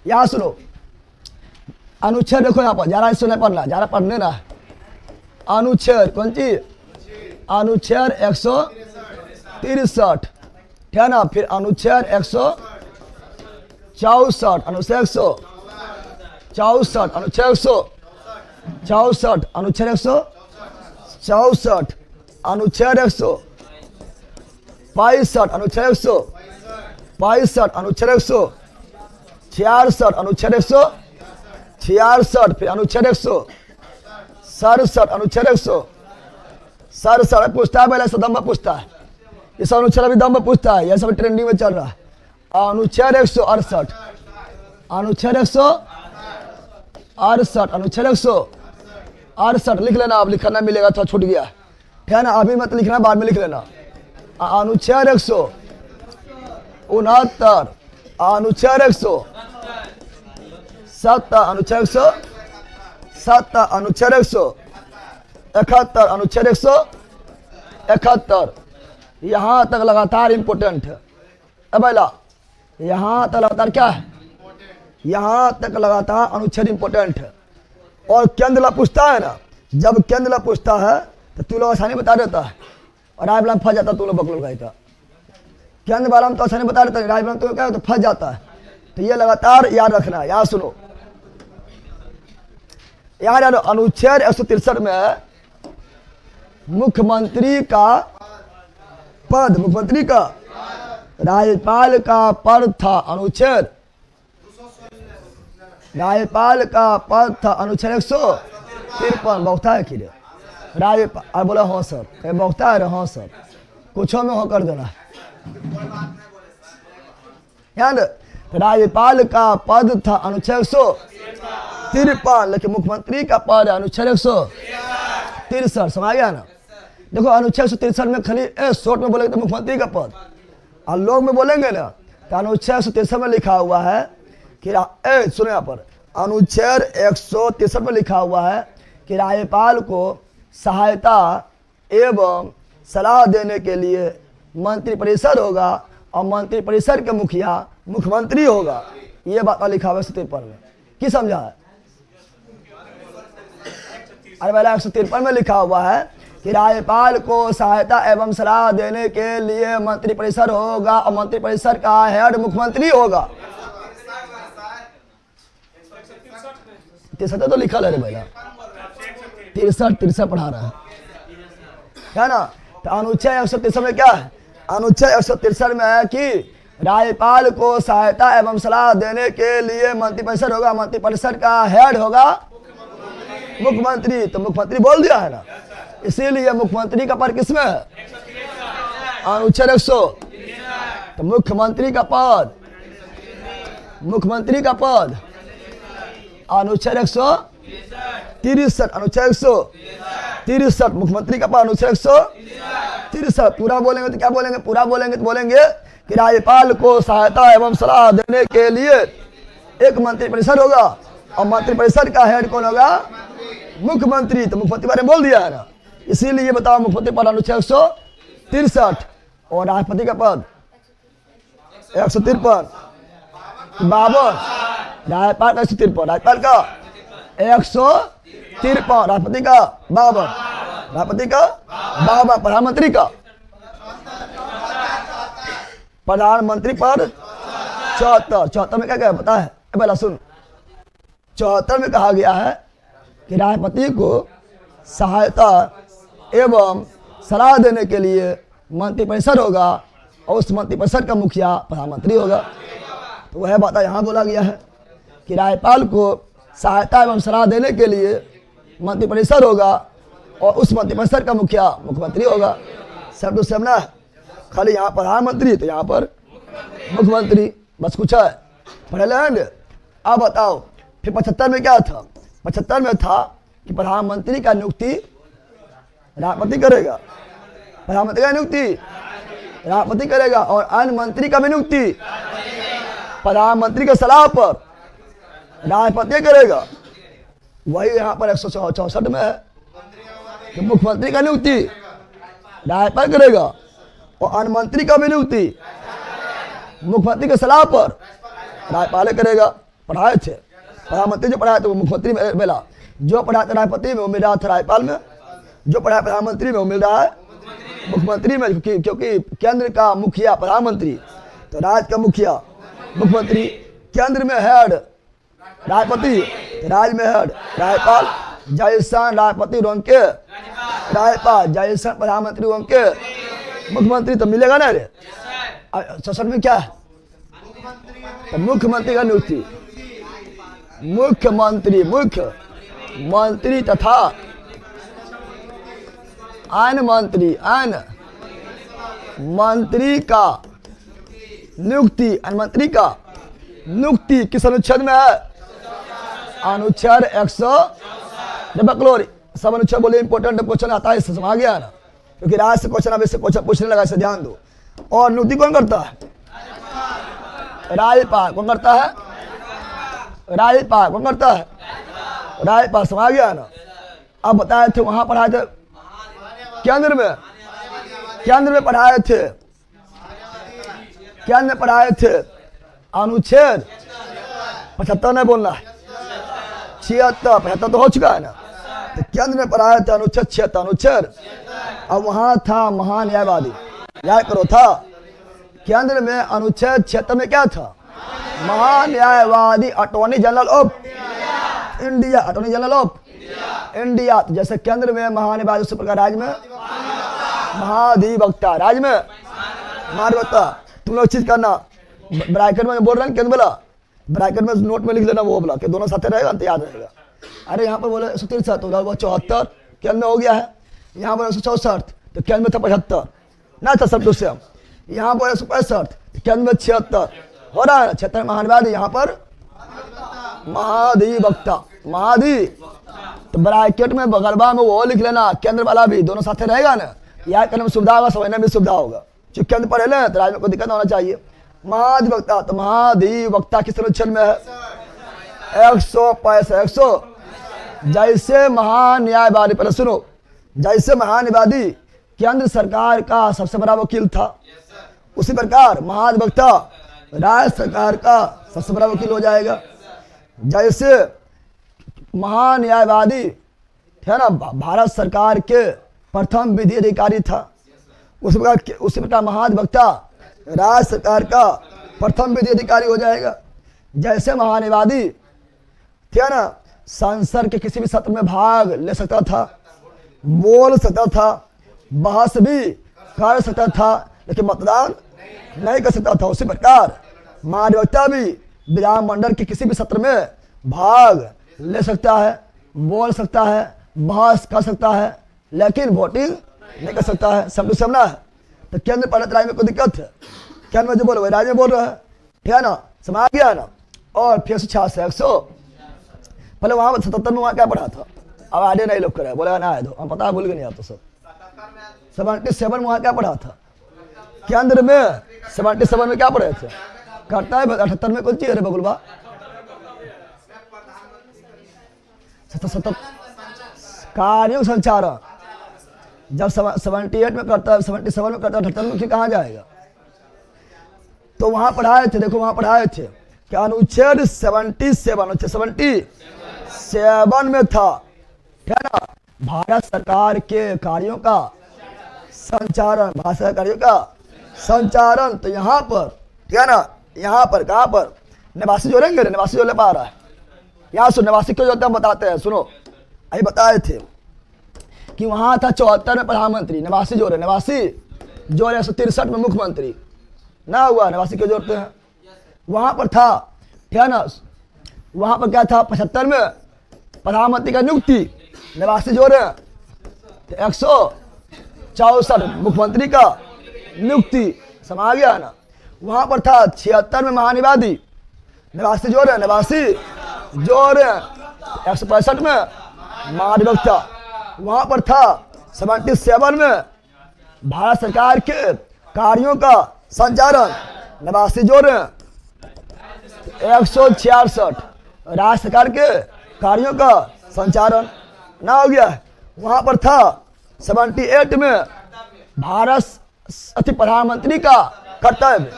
यहाँ सुनो, अनुच्छेद देखो यहाँ पर, ज्यादा इससे नहीं पढ़ना, ज्यादा पढ़ने ना। अनुच्छेद कौन चीज? अनुच्छेद 163, ठीक है ना। फिर अनुच्छेद 164, अनुच्छेद 164, अनुच्छेद 164, अनुच्छेद 164, अनुच्छेद 165, अनुच्छेद 165, अनुच्छेद 166, अनुच्छेद 166, फिर अनुच्छेद 167, अनुच्छेद 167 पूछता है, पहले से दम पूछता है। ये सब अनुच्छेद अभी दम पूछता है, यह सब ट्रेंडिंग में चल रहा है। अनुच्छेद 168, अनुच्छेद 168, अनुच्छेद 168 लिख लेना। अब लिखना मिलेगा, थोड़ा छूट गया, ठीक है ना। अभी मत लिखना, बाद में लिख लेना। अनुच्छेद 169, अनुच्छेद 170, अनुच्छेद 170, अनुच्छेद 171, अनुच्छेद 171। यहाँ तक लगातार इंपोर्टेंट है। अब यहाँ तक लगातार क्या है? यहाँ तक लगातार अनुच्छेद इंपोर्टेंट है। और केंद्र पूछता है ना, जब केंद्र पूछता है तो तू लोग आसानी बता देता है और राय बलाम फंस जाता, तू लोग बकलोल गए था। केंद्र वाला तो आसानी बता देता है, राय बलाम तो क्या तो फंस जाता है। तो ये लगातार याद रखना है। यहाँ सुनो, यहाँ यार अनुच्छेद 163 में मुख्यमंत्री का पद, मुख्यमंत्री का राज्यपाल का पद था। अनुच्छेद राज्यपाल का पद था, अनुच्छेद 153। बहुता है कि राज्यपाल बोला हाँ सर, कहीं बहुता है हाँ सर, कुछों में हो कर देना। याद राज्यपाल का पद था अनुच्छेद 153, लेकिन मुख्यमंत्री का पद है अनुच्छेद 163। समझ गया ना। देखो अनुच्छेद 163 में खाली शॉर्ट में बोलेंगे तो मुख्यमंत्री का पद, और लोग में बोलेंगे ना तो अनुच्छेद 163 में लिखा हुआ है कि सुनो यहाँ पर अनुच्छेद 163 में लिखा हुआ है कि राज्यपाल को सहायता एवं सलाह देने के लिए मंत्रिपरिषद होगा और मंत्रिपरिषद के मुखिया मुख्यमंत्री होगा। ये बात लिखा हुआ है 153 में। की समझा है? अरे पहले 153 में लिखा हुआ है कि राज्यपाल को सहायता एवं सलाह देने के लिए मंत्रिपरिषद होगा और मंत्रिपरिषद का हेड मुख्यमंत्री होगा। 63 तो लिखा है भैया, 63 पढ़ा रहा है ना। तो अनुच्छेद 163 में क्या है? अनुच्छेद 163 में है कि राज्यपाल को सहायता एवं सलाह देने के लिए मंत्रिपरिषद होगा। मंत्रिपरिषद का हेड होगा मुख्यमंत्री। तो मुख्यमंत्री बोल दिया है ना, इसीलिए मुख्यमंत्री का पद किसमें है? अनुच्छेद 100। तो मुख्यमंत्री का पद अनुच्छेद 163। अनुच्छेद 163 मुख्यमंत्री का पद अनुच्छेद 163। पूरा बोलेंगे तो क्या बोलेंगे? पूरा बोलेंगे तो बोलेंगे कि राज्यपाल को सहायता एवं सलाह देने के लिए एक मंत्रिपरिषद होगा और मंत्रिपरिषद का हेड कौन होगा? मुख्यमंत्री। तो मुख्यमंत्री बारे में बोल दिया है ना, इसीलिए बताओ मुख्यमंत्री पद अनुच्छेद 163 और राष्ट्रपति का पद 153 52। राज्यपाल का 153, राज्यपाल का 153, राष्ट्रपति का 52, राष्ट्रपति का 52, प्रधानमंत्री का प्रधानमंत्री पद 74। 74 में क्या क्या पता है? पहला सुन, 74 में कहा गया है कि राष्ट्रपति को सहायता एवं सलाह देने के लिए मंत्रिपरिषद होगा और उस मंत्रिपरिषद का मुखिया प्रधानमंत्री होगा। तो वह बात यहाँ बोला गया है कि राज्यपाल को सहायता एवं सलाह देने के लिए मंत्रिपरिषद होगा और उस मंत्रिपरिषद का मुखिया मुख्यमंत्री होगा। सब तो सेम ना, खाली यहाँ प्रधानमंत्री तो यहाँ पर मुख्यमंत्री, बस कुछ है पढ़े लेंगे। अब बताओ फिर 75 में क्या था? 75 में था कि प्रधानमंत्री का नियुक्ति राष्ट्रपति करेगा, प्रधानमंत्री का नियुक्ति राष्ट्रपति करेगा और अन्य मंत्री का भी नियुक्ति प्रधानमंत्री के सलाह पर राष्ट्रपति करेगा। वही यहाँ पर 164 में है कि मुख्यमंत्री का नियुक्ति राज्यपाल करेगा और अन्य मंत्री का भी नियुक्ति मुख्यमंत्री के सलाह पर राज्यपाल करेगा। पढ़ाए थे प्रधानमंत्री, जो पढ़ाया था वो मुख्यमंत्री में मिला, जो पढ़ाया था राष्ट्रपति में वो मिल रहा था राज्यपाल में, जो पढ़ाया प्रधानमंत्री में वो मिल रहा है मुख्यमंत्री में, क्योंकि केंद्र का मुखिया प्रधानमंत्री तो राज्य का मुखिया मुख्यमंत्री, केंद्र में हेड राष्ट्रपति, राज्य में हेड राज्यपाल, जैसन राष्ट्रपति रोंके राज्यपाल, जैसन प्रधानमंत्री रोंके मुख्यमंत्री। तो मिलेगा ना रे? 66 में क्या है? तो मुख्यमंत्री का नियुक्ति मुख्यमंत्री तथा अन्य मंत्री का नियुक्ति, अन्य मंत्री का नियुक्ति किस अनुच्छेद में है? अनुच्छेद 100। जब बकलोरी सब अनुच्छेद बोले इंपॉर्टेंट क्वेश्चन आता है, इससे समझ गया ना, क्योंकि राज से क्वेश्चन अब इससे क्वेश्चन पूछने लगा, इसे ध्यान दो। और नियुक्ति कौन करता है? राज्यपाल। कौन करता है? राज्यपाल। कौन करता है? राज्यपाल। समझ गया ना। अब बताए थे वहां पढ़ाए थे केंद्र में पढ़ाए थे अनुच्छेद 75 नहीं बोलना है, 76। 75 तो हो चुका है ना। तो केंद्र में पढ़ाए थे अनुच्छेद 76 अनुच्छेद। अब वहां था महान्यायवादी, याद करो था केंद्र में अनुच्छेद 76 में क्या था? महान्यायवादी attorney general of India, attorney general of India. तो जैसे केंद्र में महान्यायवादी, उसी प्रकार राज्य में महाधिवक्ता, राज्य में महाधिवक्ता। तुम लोग चीज करना, ब्रैकेट में बोल रहे हैं केंद्र बोला, ब्रैकेट में नोट में लिख लेना वो बोला कि दोनों साथ रहेगा तो याद रहेगा। अरे यहाँ पर बोले 163 तो 74 केंद्र में हो गया है, यहाँ पर 164 तो केंद्र में था 75 ना था सब से। यहाँ पर 165 केंद्र में 76 हो रहा है, 76 महान्यायवादी, यहाँ पर महाधिवक्ता महाधि। तो ब्रैकेट में बगलवा में वो लिख लेना, केंद्र वाला भी दोनों साथ रहेगा ना, याद करने में सुविधा होगा, समझने में सुविधा होगा। जो केंद्र पढ़े ले तो राज्य में कोई दिक्कत होना चाहिए। महाधिवक्ता, तो महाधिवक्ता किस अनुच्छेद में है? 165 100। जैसे महान्यायवादी, पहले सुनो, जैसे महान्यायवादी केंद्र सरकार का सबसे बड़ा वकील था, उसी प्रकार महाधिवक्ता राज्य सरकार का सबसे बड़ा वकील हो जाएगा। जैसे महान्यायवादी है ना भारत सरकार के प्रथम विधि अधिकारी था, उसी प्रकार महाधिवक्ता राज्य सरकार का प्रथम विधि अधिकारी हो जाएगा। जैसे महान्यायवादी थे ना संसद के किसी भी सत्र में भाग ले सकता था, बोल सकता था, बहस भी कर सकता था, लेकिन मतदान नहीं कर सकता था। उसी प्रकार महाधिवक्ता भी विधानमंडल के किसी भी सत्र में भाग ले सकता है, बोल सकता है, बहस कर सकता है, लेकिन वोटिंग नहीं कर सकता है। सब समझना है। तो केंद्र पालित राज्य में कोई दिक्कत है? केंद्र में जो बोल रहे राज्य में बोल रहा है, ठीक है ना, समझ गया है ना। और फिर 100 पहले वहाँ 77 में वहाँ क्या पढ़ा था? अब आगे नहीं लोग करे, बोलेगा ना आए दो, हम पता है, भूल गए नहीं आप तो सब। 77 में वहाँ क्या पढ़ा था? केंद्र में 77 में क्या पढ़े थे? करता है 78 में कौन चीज है बगुलबा? 77 कार्यों संचारण जब 78 में करता है, 77 में करता है, 78 में कहाँ जाएगा? तो वहां पढ़ाए थे, देखो वहां पढ़ाए थे कि अनुच्छेद 77 में था, ठीक है ना, भारत सरकार के कार्यों का संचारण, भारत सरकार कार्यों का संचारण। तो यहाँ पर, ठीक है ना, यहाँ पर कहाँ पर निवासी जोड़ेंगे? निवासी जोड़ने पा रहा है यहाँ सुन, निवासी क्यों जोड़ते हैं हम बताते हैं, सुनो। अभी बताए थे कि वहां था 74 में प्रधानमंत्री, निवासी जोड़े, निवासी जोड़े 163 में मुख्यमंत्री ना हुआ, निवासी क्यों जोड़ते हैं? वहां पर था, ठीक है ना, वहां पर क्या था? 75 में प्रधानमंत्री का नियुक्ति, निवासी जोड़े 164 मुख्यमंत्री का नियुक्ति, समझ गया ना। वहां पर था 76 में महानिवादी, निवासी जोड़े, निवासी जोड़े 165 में महाधिवक्ता। वहां पर था 77 में भारत सरकार के कार्यों का संचालन, निवासी जोड़े 166 राज्य सरकार के कार्यों का संचालन ना हो गया। वहां पर था 78 में भारत प्रधानमंत्री का कर्तव्य,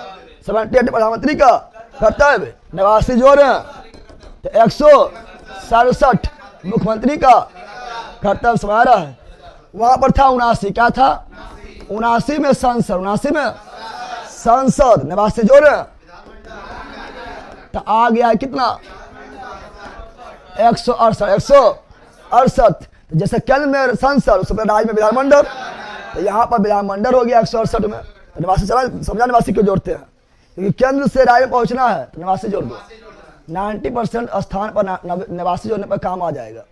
78 प्रधानमंत्री का कर्तव्य, निवासी जोड़े 167 मुख्यमंत्री का कर्तव्य समझ रहा है। वहां पर था 79, क्या था? 79 में संसद, 79 में संसद, निवासी जोड़े तो आ गया कितना? 168। तो जैसे केंद्र में संसद, उस पर राज्य में विधानमंडल, तो यहाँ पर विधानमंडल हो गया 168 में। तो निवासी समझा, निवासी क्यों जोड़ते हैं? क्योंकि केंद्र से राज्य में पहुंचना है तो निवासी जोड़ दो। 90% स्थान पर निवासी जोड़ने पर काम आ जाएगा।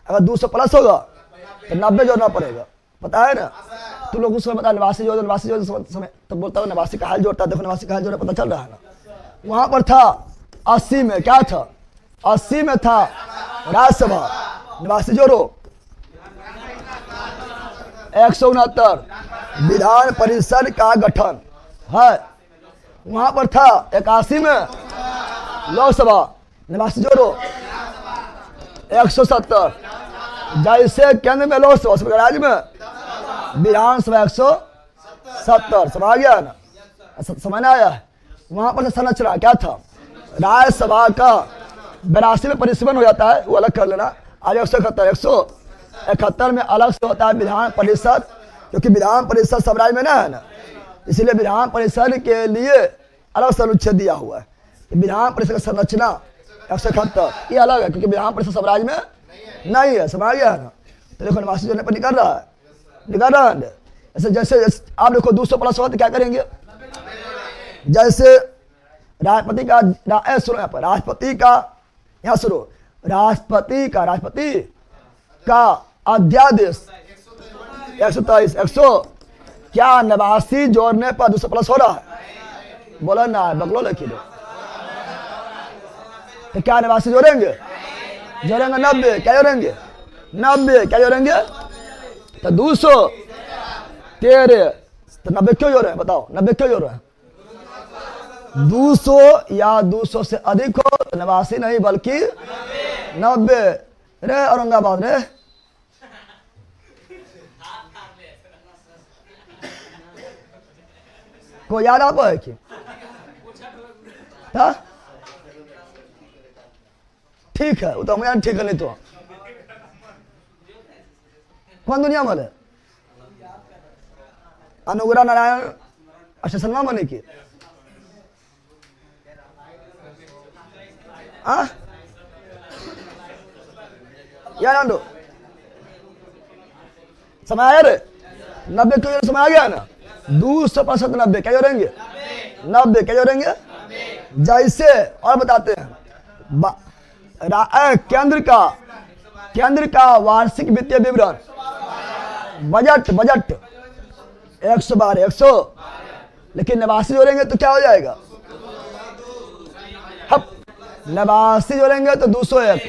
अगर 200 प्लस होगा तो 90 जोड़ना पड़ेगा, पता है ना। तुम लोग उसमें बता निवासी जोड़, निवासी जोड़ समय तब बोलता हूँ निवासी का हाल जोड़ता है, देखो निवासी का हाल जोड़ना पता चल रहा है ना। वहां पर था 80 में, क्या था? 80 में था राज्यसभा, निवासी जोड़ो 169 विधान परिषद का गठन है। वहां पर था 81 में लोकसभा, निवासी जोड़ो 170। जैसे केंद्र में लोकसभा, राज्य में विधानसभा 170, समझ गया ना, समझ आया। वहां पर संरचना क्या था? राज्यसभा का 82 में परिसीमन हो जाता है, वो अलग कर लेना। आज 171 में अलग से होता है विधान परिषद, क्योंकि विधान परिषद सब राज्य में ना है ना, इसीलिए विधान परिषद के लिए अलग से अनुच्छेद दिया हुआ है। विधान परिषद का संरचना 171 ये अलग है, क्योंकि विधान परिषद सब राज्य में नहीं है, समझ गया है ना। तो देखो निवासी जोड़ने पर निकल रहा है, निकल रहा है। जैसे आप देखो 200 प्लस हुआ तो क्या करेंगे? जैसे राष्ट्रपति का सुनो, यहाँ पर राष्ट्रपति का, यहाँ सुनो, राष्ट्रपति का अध्यादेश 123 100 क्या निवासी जोड़ने पर 200 प्लस हो रहा है? बोला ना, बगलो लिखी दो। तो क्या निवासी जोड़ेंगे? 90, क्या जोड़ेंगे? 90, क्या जोड़ेंगे? तो 213, तो 90 क्यों जोड़ रहे हैं? बताओ 90 क्यों जोड़ रहे हैं? 200 या 200 से अधिक हो तो निवासी नहीं बल्कि 90। रे औरंगाबाद रे, को याद आप है कि ठीक है, वो तो हमें ठीक है, नहीं तो कौन दुनिया में है? अनुग्रह नारायण अच्छा सलमा बने की यार आंदो समय आया रे 90 के समय आ गया ना। 200% 90 क्या जोड़ेंगे? 90 क्या जोड़ेंगे? जैसे और बताते हैं केंद्र का वार्षिक वित्तीय विवरण बजट 112 लेकिन 89 जोड़ेंगे तो क्या हो जाएगा? 89 जोड़ेंगे तो 201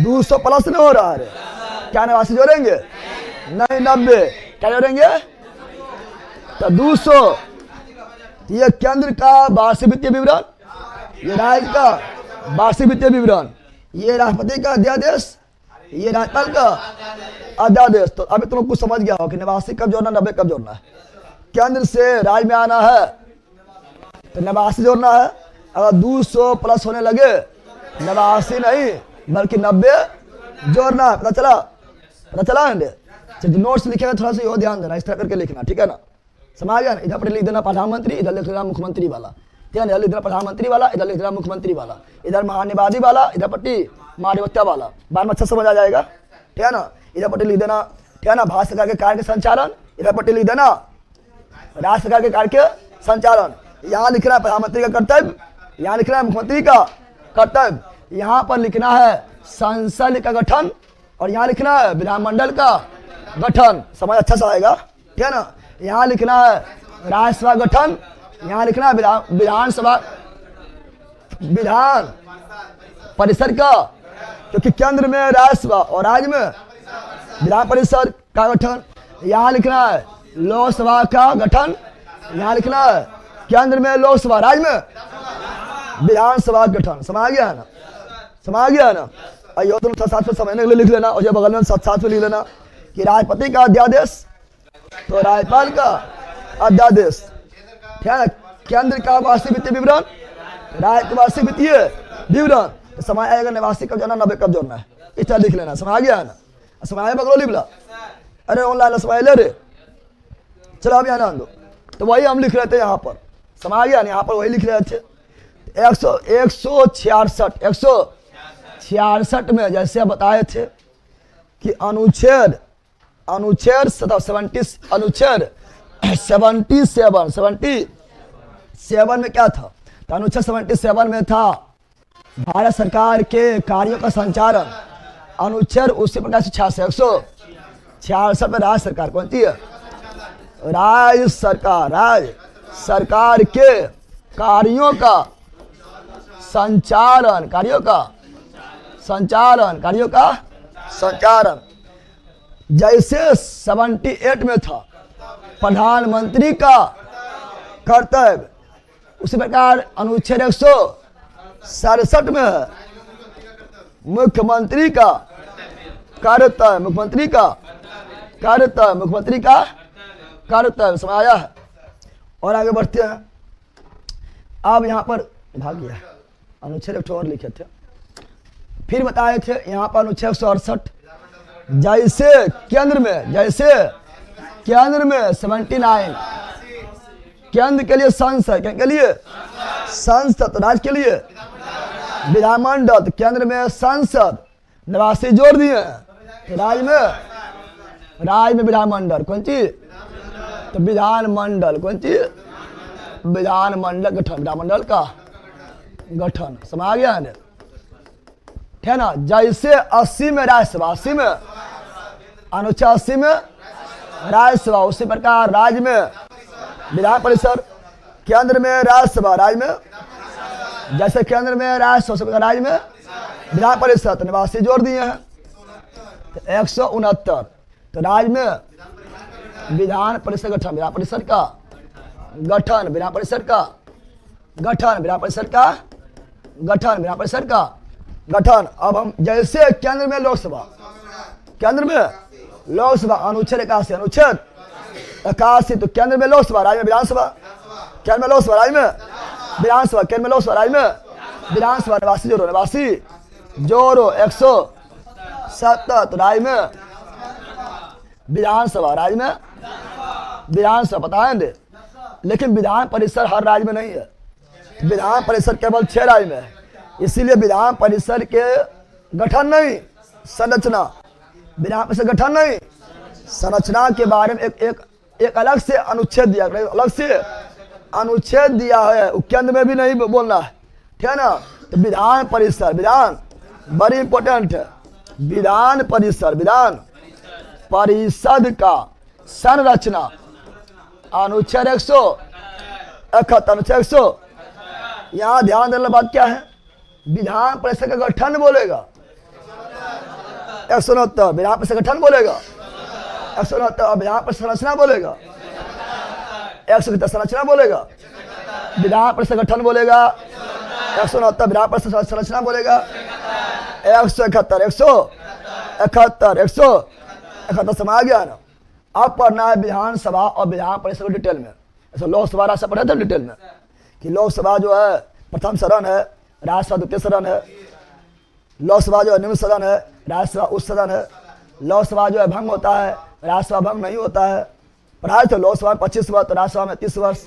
200 प्लस नहीं हो रहा है क्या? 89 जोड़ेंगे नहीं 90 क्या जोड़ेंगे? तो 200। ये केंद्र का वार्षिक वित्तीय विवरण, ये राज्य का वार्षिक वित्तीय विवरण, ये राष्ट्रपति का अध्यादेश, ये राज्यपाल का अध्यादेश। तो अभी तुम कुछ समझ गया हो कि 89 कब जोड़ना 90 कब जोड़ना है। केंद्र से राज्य में आना है तो 89 जोड़ना है। अगर 200 प्लस होने लगे 89 नहीं बल्कि 90 जोड़ना है। पता चला है? नोट्स लिखेगा थोड़ा सा यो ध्यान देना, इस तरह करके लिखना, ठीक है ना? समझ गया? इधर पर लिख देना प्रधानमंत्री, इधर लिख देना मुख्यमंत्री वाला, ठीक है ना? इधर लिख देना प्रधानमंत्री वाला, इधर लिख देना मुख्यमंत्री वाला, इधर महानिवादी वाला, इधर पट्टी महाधिवक्ता वाला। बार में अच्छा समझ आ जाएगा, ठीक है ना? इधर पट्टी लिख देना, ठीक है ना? भारत सरकार के कार्य के संचालन, इधर पट्टी लिख देना राज्य सरकार के कार्य के संचालन। यहाँ लिखना है प्रधानमंत्री का कर्तव्य, यहाँ लिखना है मुख्यमंत्री का कर्तव्य, यहाँ पर लिखना है संसद का गठन और यहाँ लिखना है विधानमंडल का गठन। समझ अच्छा सा आएगा, ठीक है ना? यहाँ लिखना है राज्यसभा गठन, यहाँ लिखना है विधान परिषद का, क्योंकि केंद्र में राज्यसभा और राज्य में विधान परिषद का गठन। यहाँ लिखना है लोकसभा का गठन, यहाँ लिखना है केंद्र में लोकसभा, राज्य में विधानसभा गठन। समझ गया है ना? अयो तुम साथ में समझने के लिए लिख लेना, और जब बगल में साथ में लिख लेना कि राष्ट्रपति का अध्यादेश तो राज्यपाल का अध्यादेश, ठीक है ना? केंद्र का वार्षिक वित्तीय विवरण, राज्य का वार्षिक वित्तीय विवरण। तो समय आएगा 89 कब जोड़ना 90 कब जोड़ना है, इस तरह लिख लेना। समझ गया है ना? समय बगलो लिख ला, अरे ऑनलाइन समय ले रे, चलो अब यहाँ ध्यान दो। तो वही हम लिख रहे थे यहाँ पर, समझ गया? यहाँ पर वही लिख रहे थे 166 में जैसे बताए थे कि अनुच्छेद 77 में क्या था? तो अनुच्छेद 77 में था भारत सरकार के कार्यों का संचालन। अनुच्छेद उसी प्रकार से 166 में राज्य सरकार कौन सी है? राज्य सरकार के कार्यों का संचालन जैसे 78 में था प्रधानमंत्री का कर्तव्य, उसी प्रकार अनुच्छेद 167 में है मुख्यमंत्री का कर्तव्य, समझ आया है? और आगे बढ़ते हैं। अब यहाँ पर भाग गया अनुच्छेद 1 और लिखे थे, फिर बताए थे यहाँ पर अनुच्छेद 168 जैसे केंद्र में 79 केंद्र के लिए संसद, के लिए संसद, राज्य के लिए विधानमंडल। तो केंद्र में संसद 89 जोड़ दिए, तो राज्य में विधानमंडल कौन चीज? तो विधानमंडल कौन चीज? विधानमंडल गठन, विधानमंडल का गठन। समझ गया है? ठीक है ना? जैसे 80 में राज्यसभा, 80 में अनुच्छेद 80 में राज्यसभा, उसी प्रकार राज्य में विधान परिषद, केंद्र में राज्यसभा, राज्य में जैसे केंद्र में राज्यसभा, उसी प्रकार राज्य में विधान परिषद। 89 जोड़ दिए हैं तो 169। तो राज्य में विधान परिषद गठन, विधान परिषद का गठन, विधान परिषद का गठन, विधान परिषद का गठन, विधान परिषद का गठन। अब हम जैसे केंद्र में लोकसभा, अनुच्छेद 81, अनुच्छेद 81। तो केंद्र में लोकसभा, राज्य में विधानसभा, केंद्र में लोकसभा, राज्य में विधानसभा, केंद्र में लोकसभा, राज्य में विधानसभा। 89 जोड़ो 170। तो राज्य में विधानसभा, राज्य में विधानसभा, पता है? लेकिन विधान परिषद हर राज्य में नहीं है, विधान परिषद केवल 6 राज्य में है। इसीलिए विधान परिषद के गठन नहीं संरचना, विधान परिषद गठन नहीं संरचना के बारे में एक एक अलग से अनुच्छेद दिया, अलग से अनुच्छेद दिया है, केंद्र में भी नहीं बोलना है, ठीक है ना। तो विधान परिषद, विधान बड़ी इंपॉर्टेंट है। विधान परिषद, विधान परिषद का संरचना अनुच्छेद 171, अनुच्छेद 100। यहाँ ध्यान देने बात क्या है, विधान परिषद का गठन बोलेगा 169, विधान परिषद गठन बोलेगा 169, विधान परिषद संरचना बोलेगा 171, संरचना बोलेगा, विधान परिषद गठन बोलेगा 169, विधान परिषद संरचना बोलेगा 171, 171, 171 समझ गया ना। अब पढ़ना है विधानसभा और विधान परिषद को डिटेल में। ऐसा लोकसभा राज्यसभा पढ़े थे डिटेल में कि लोकसभा जो है प्रथम सदन है, राज्यसभा द्वितीय सदन है, लोकसभा जो है निम्न सदन है, राज्यसभा उच्च सदन है, लोकसभा जो है भंग होता है, राज्यसभा भंग नहीं होता है। पढ़ाए थे लोकसभा में 25 वर्ष, राज्यसभा में 30 वर्ष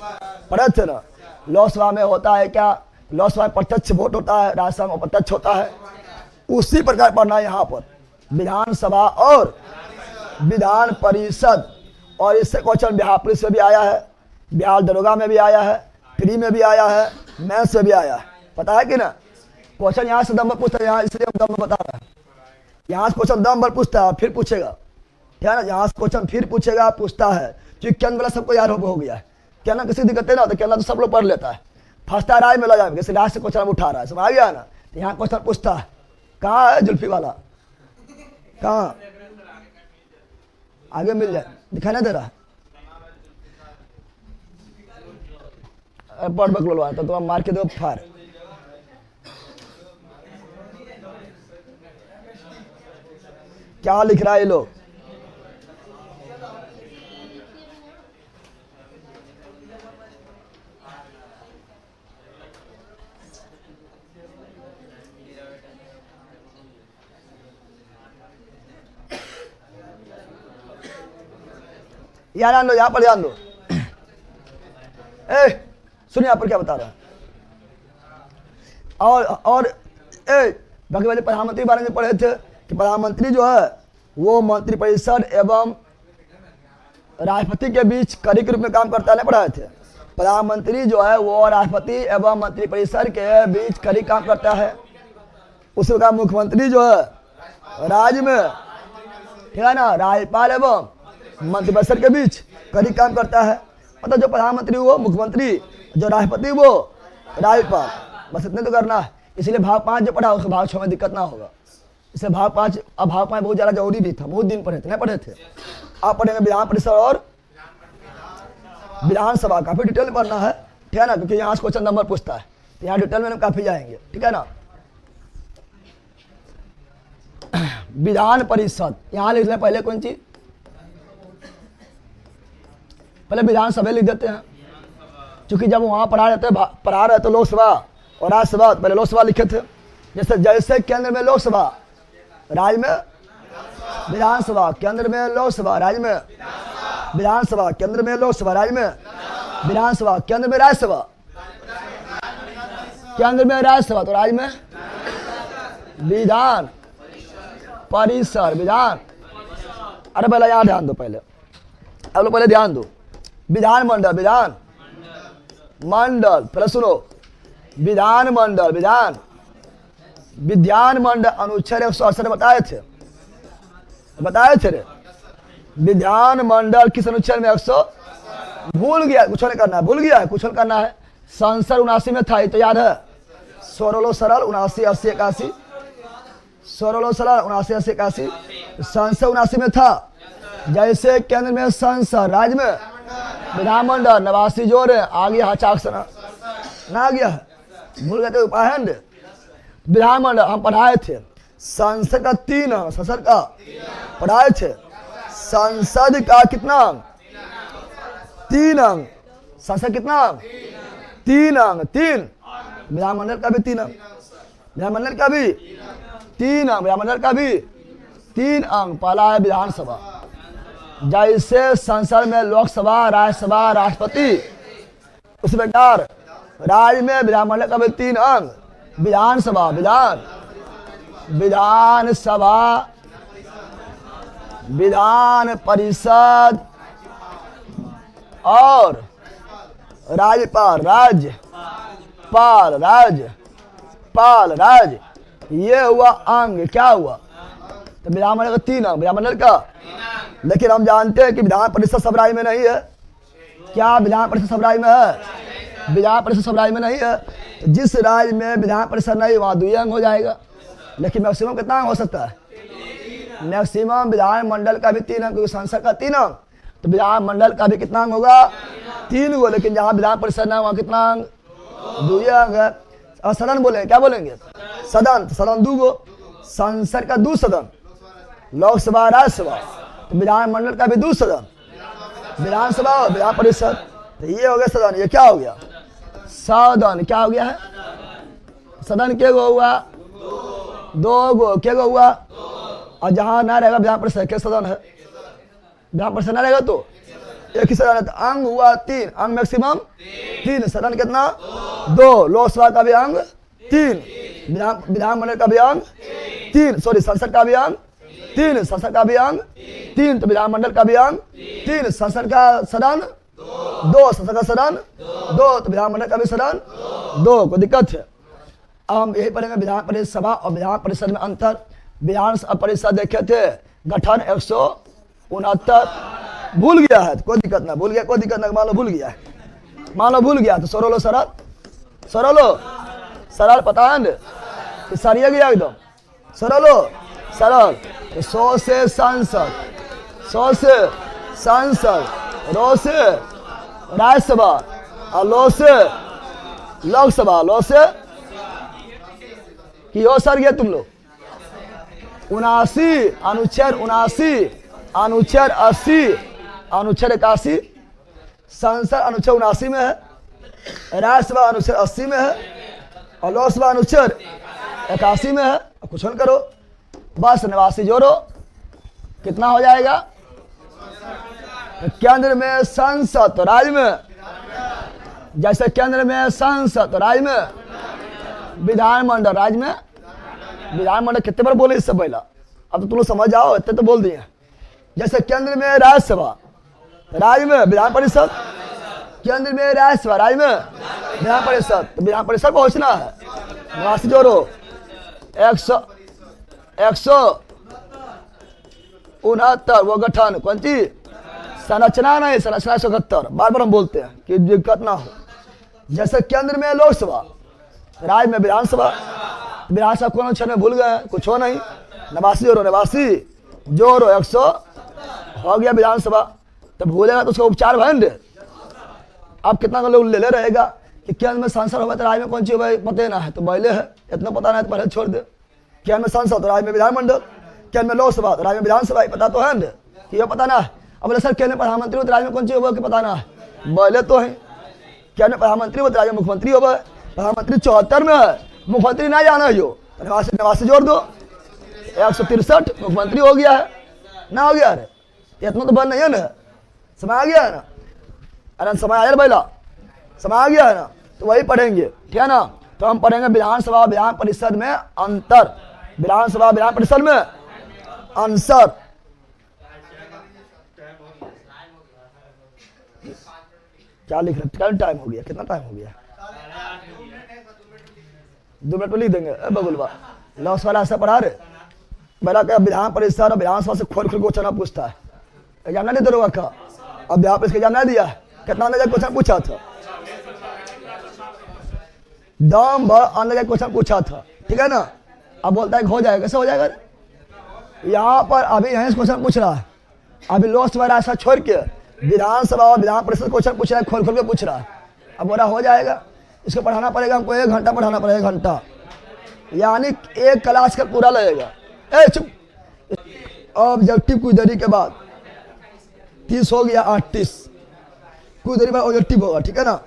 पढ़े थे ना। लोकसभा में होता है क्या, लोकसभा में प्रत्यक्ष वोट होता है, राज्यसभा में अप्रत्यक्ष होता है। उसी प्रकार पढ़ना है यहाँ पर विधानसभा और विधान परिषद। और इससे क्वेश्चन बिहार पुलिस में भी आया है, बिहार दरोगा में भी आया है, प्री में भी आया है, मैथ्स में भी आया है, पता है कि ना। क्वेश्चन यहाँ से दम पर पूछता है, यहाँ इसलिए हम दम बता रहे हैं। यहाँ से क्वेश्चन दम पर पूछता है फिर पूछेगा, ठीक है ना। यहाँ से क्वेश्चन फिर पूछेगा, पूछता है, क्योंकि केंद्र वाला सबको यार हो गया है। कहना किसी दिक्कत ना, तो कहना तो सब लोग पढ़ लेता है, फंसता राय में लगा जाए, किसी राज से क्वेश्चन उठा रहा है, समझ गया ना। तो यहाँ क्वेश्चन पूछता है, कहाँ है जुल्फी वाला, कहाँ आगे मिल जाए, दिखाई नहीं दे रहा है। पढ़ बकलो तो तुम मार के दो फार। क्या लिख रहा है ये लोग, ध्यान दो, यहाँ पर ध्यान दो। ए सुनिए यहाँ पर क्या बता रहा है। और बाकी वाले प्रधानमंत्री बारे में पढ़े थे कि प्रधानमंत्री जो है वो मंत्रिपरिषद एवं राष्ट्रपति के बीच कड़ी के रूप में काम करता है, नहीं पढ़ाए थे। प्रधानमंत्री जो है वो राष्ट्रपति एवं मंत्रिपरिषद के बीच कड़ी काम करता है। उसी प्रकार मुख्यमंत्री जो है राज्य में, ठीक है ना, राज्यपाल एवं मंत्रिपरिषद के बीच कड़ी काम करता है। मतलब जो प्रधानमंत्री वो मुख्यमंत्री, जो राष्ट्रपति वो राज्यपाल, बस इतने तो करना है। इसलिए भाग 5 जो पढ़ा उसको भाग 6 में दिक्कत ना होगा। इसलिए भाग 5, अब भाग 5 बहुत ज़्यादा जरूरी भी था, बहुत दिन पढ़े थे, नहीं पढ़े थे। आप पढ़ेंगे विधान परिषद और विधानसभा, काफ़ी डिटेल में पढ़ना है, ठीक है ना, क्योंकि यहाँ से क्वेश्चन नंबर पूछता है, तो यहाँ डिटेल में काफ़ी जाएंगे, ठीक है ना। विधान परिषद यहाँ लिख लें पहले, कौन चीज पहले विधानसभा लिख देते हैं, क्योंकि जब वहाँ पढ़ा रहे तो लोकसभा और राज्यसभा, पहले लोकसभा लिखे थे। जैसे केंद्र में लोकसभा, राज्य में विधानसभा, केंद्र में लोकसभा, राज्य में विधानसभा, केंद्र में लोकसभा, राज्य में विधानसभा, केंद्र में राज्यसभा, केंद्र में राज्यसभा, तो राज्य में विधान परिषद, विधान। अरे पहले यहाँ ध्यान दो, पहले अब लोग पहले ध्यान दो। विधान मंडल, विधान मंडल, पहले सुनो, विधान मंडल, विधान विधान मंडल अनुच्छेद 168 बताए थे रे। विधान मंडल किस अनुच्छेद में 100 भूल गया, कुछ नहीं करना है, भूल गया है, कुछ नहीं करना है। संसद 79 में था, ये तो याद है। सोलह सरल 79 80 81, सोलह सरल 79 80 81, संसद 79 में था। जैसे केंद्र में संसद, राज्य में विधानमंडल, 89 जोड़ है, आ गया चाक से ना आ गया है, भूल गए थे उपाय है। विधानमंडल हम पढ़ाए थे, संसद का 3 अंग, संसद का पढ़ाए थे। संसद का कितना अंग, 3 अंग, संसद कितना अंग, 3 अंग, 3। विधानमंडल का भी 3 अंग, विधानमंडल का भी 3 अंग, विधानमंडल का भी 3 अंग। पहला है विधानसभा, जैसे संसद में लोकसभा, राज्यसभा, राष्ट्रपति, उस प्रकार राज्य में विधानमंडल का भी 3 अंग। विधानसभा, विधानसभा, विधान परिषद, और राजपाल, राजपाल, राज, ये हुआ अंग। क्या हुआ? तो विधानमंडल का 3 अंग, विधानमंडल का। लेकिन हम जानते हैं कि विधान परिषद सब राज्य में नहीं है। क्या विधान परिषद सब राज्य में है? विधान परिषद सब राज्य में नहीं है। तो जिस राज्य में विधान परिषद नहीं, वहाँ 2 अंग हो जाएगा। लेकिन मैक्सिमम कितना अंग हो सकता है? मैक्सिमम विधानमंडल का भी 3 अंग, क्योंकि संसद का 3 अंग, तो विधानमंडल का भी कितना अंग होगा? 3 गो। लेकिन जहाँ विधान परिषद ना, वहाँ कितना अंग? 2 अंग है। और सदन बोले, क्या बोलेंगे? सदन, तो सदन 2 गो। संसद का 2 सदन, लोकसभा, राज्यसभा। तो विधानमंडल का भी 2 सदन, विधानसभा और विधान परिषद। तो ये हो गया सदन। ये क्या हो गया? सदन। क्या हो गया है? सदन के गो हुआ? 2 गो। के गो हुआ? और जहाँ ना रहेगा विधान परिषद, क्या सदन है? विधान परिषद ना रहेगा तो एक ही सदन है। तो अंग हुआ 3, अंग मैक्सिमम 3, सदन कितना? 2, लोकसभा का भी अंग 3, विधानमंडल का भी अंग 3, सॉरी संसद का भी अंग 3, संसद का भी अंग 3, तो विधानमंडल का भी अंग 3, संसद का सदन 2, संसद का सदन 2, तो विधानमंडल का भी सदन 2। कोई दिक्कत है? अब हम यही पढ़ेंगे विधान परिषद सभा और विधान परिषद में अंतर। विधान परिषद देखे थे गठन 169, भूल गया है तो कोई दिक्कत ना, भूल गया कोई दिक्कत ना। मान लो भूल गया है, मान लो भूल गया तो सरल सरल, सरल सरल, पता है ना? सरिया गया एकदम, सरल सरल। 100 से संसद, 100 से संसद, रो से राज्यसभा और लो से लोकसभा। लो से कि हो सर गया तुम लोग? 79, अनुच्छेद 79, अनुच्छेद 80, अनुच्छेद 81, संसद अनुच्छेद 79 में है, राज्यसभा अनुच्छेद 80 में है और लोकसभा अनुच्छेद 81 में है। कुछ न करो, बस 89 जोड़ो, कितना हो जाएगा? केंद्र में संसद तो राज्य में, जैसे केंद्र में संसद तो राज्य में, विधानमंडल राज्य में। विधानमंडल कितने बार बोले इससे पहला? अब तो तुम लोग समझ जाओ, इतने तो बोल दिए। जैसे केंद्र में राज्यसभा, राज्य में विधान परिषद, केंद्र में राज्यसभा, राज्य में विधान परिषद। तो विधान परिषद पहुंचना है, 89 जोड़ो, 169 वो गठन, कौन सी? संरचना नहीं, संरचना 171। बार बार हम बोलते हैं कि दिक्कत ना हो। जैसे केंद्र में लोकसभा, राज्य में विधानसभा। विधानसभा कौन क्षण में भूल गए? कुछ हो नहीं, 89 जोड़ो, 89 जोड़ो 100 हो गया विधानसभा। तो भूलेगा तो उसका उपचार भंड। अब कितना लोग ले ले रहेगा कि केंद्र में सांसद होगा तो राज्य में कौन सी होगा पता ना है, तो पहले है, इतना पता नहीं तो पहले छोड़ दे। केंद्र में सांसद तो राज्य में विधानमंडल, केंद्र में लोकसभा तो राज्य में विधानसभा, पता तो है न कि ये पता ना है। अब बोले सर केंद्र में प्रधानमंत्री हो तो राज्य में कौन सी होगा कि पता ना है, पहले तो है। केंद्र में प्रधानमंत्री हो तो राज्य में मुख्यमंत्री होगा। प्रधानमंत्री 74 में है, मुख्यमंत्री ना जाना जो 89 जोड़ दो, 163 मुख्यमंत्री हो गया है ना, हो गया है। इतना तो बंद नहीं है ना, समय आ गया है ना, अरे समय आया पहला, समय आ गया है ना। तो वही पढ़ेंगे, ठीक है ना। तो हम पढ़ेंगे विधानसभा विधान परिषद में अंतर, विधानसभा विधान परिषद में अंतर। क्या लिख रहे? क्या टाइम हो गया? कितना टाइम हो गया? 2 मिनट में लिख देंगे। बबुलबा लोकसभा ऐसा पढ़ा रहे मेरा क्या? विधान परिषद और विधानसभा से खोल खोल क्वेश्चन पूछता है, एग्जाम नहीं दे रहा का? अब यहाँ पे इसका एग्जाम नहीं दिया, कितना अंदाजा क्वेश्चन पूछा था? दम भर अंदाजा क्वेश्चन पूछा था, ठीक है ना। अब बोलता है हो जाएगा, कैसे हो जाएगा? यहाँ पर अभी यहीं क्वेश्चन पूछ रहा है, अभी लोकसभा राज्यसभा छोड़ के विधानसभा और विधान परिषद क्वेश्चन पूछ रहा है, खोल खोल के पूछ रहा है। अब बोला हो जाएगा, इसको पढ़ाना पड़ेगा हमको, 1 घंटा पढ़ाना पड़ेगा, 1 घंटा, यानी 1 क्लास का पूरा लगेगा। चुप। ऑब्जेक्टिव कुछ देरी के बाद 30 हो गया, 38 कुछ देरी बाद ऑब्जेक्टिव होगा, ठीक है ना।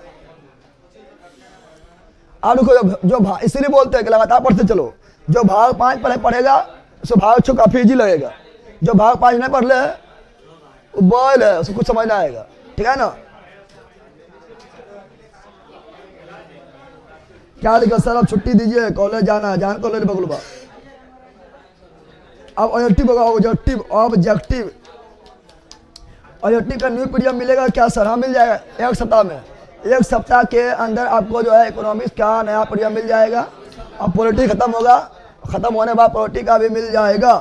आप देखो जो भाग, इसीलिए बोलते हैं कि लगातार पढ़ते चलो। जो भाग 5 पढ़ेगा उसको भाग 6 काफी इजी लगेगा। जो भाग 5 नहीं पढ़ ले वो बॉयल है, उसको कुछ समझ ना आएगा, ठीक है ना। क्या लिखा सर? अब छुट्टी दीजिए, कॉलेज जाना है, जान कॉलेज बगलबा। अब ऑब्जेक्टिव होगा, ऑब्जेक्टिव, ऑब्जेक्टिव IIT का न्यू पीडीएफ मिलेगा क्या सर? हाँ मिल जाएगा, एक सप्ताह में। एक सप्ताह के अंदर आपको जो है इकोनॉमिक्स का नया पीडीएफ मिल जाएगा। अब पॉलिटी खत्म होगा, खत्म होने के बाद पॉलिटी का भी मिल जाएगा।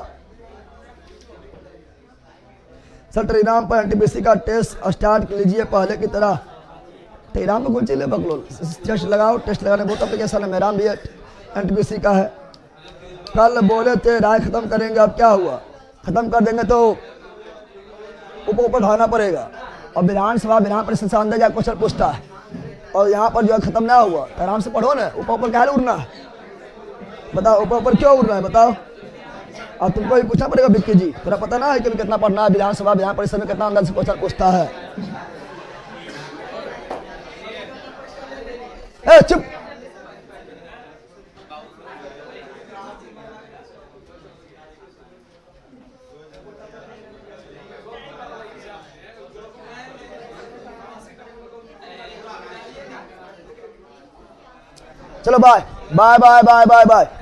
सर टेलीग्राम पर NTPC का टेस्ट स्टार्ट लीजिए पहले की तरह। टेलीग्राम पर कौन चीज बकलोल, टेस्ट लगाओ, टेस्ट लगाने बहुत एप्लीकेशन है, मेरा भी है, NTPC का है। कल बोले थे राय खत्म करेंगे, अब क्या हुआ? खत्म कर देंगे तो ऊपर भागना पड़ेगा। और विधानसभा विधान परिषद से अंदर जाकर क्वेश्चन पूछता है, और यहाँ पर जो है खत्म ना हुआ तो आराम से पढ़ो ना। ऊपर क्या उड़ना है बताओ, ऊपर क्यों उड़ना है बताओ? अब तुमको भी पूछना पड़ेगा विक्की जी, थोड़ा पता ना है कि कितना पढ़ना है, विधानसभा विधान परिषद में कितना अंदर से क्वेश्चन पूछता है। चुप। चलो bye bye bye bye bye bye.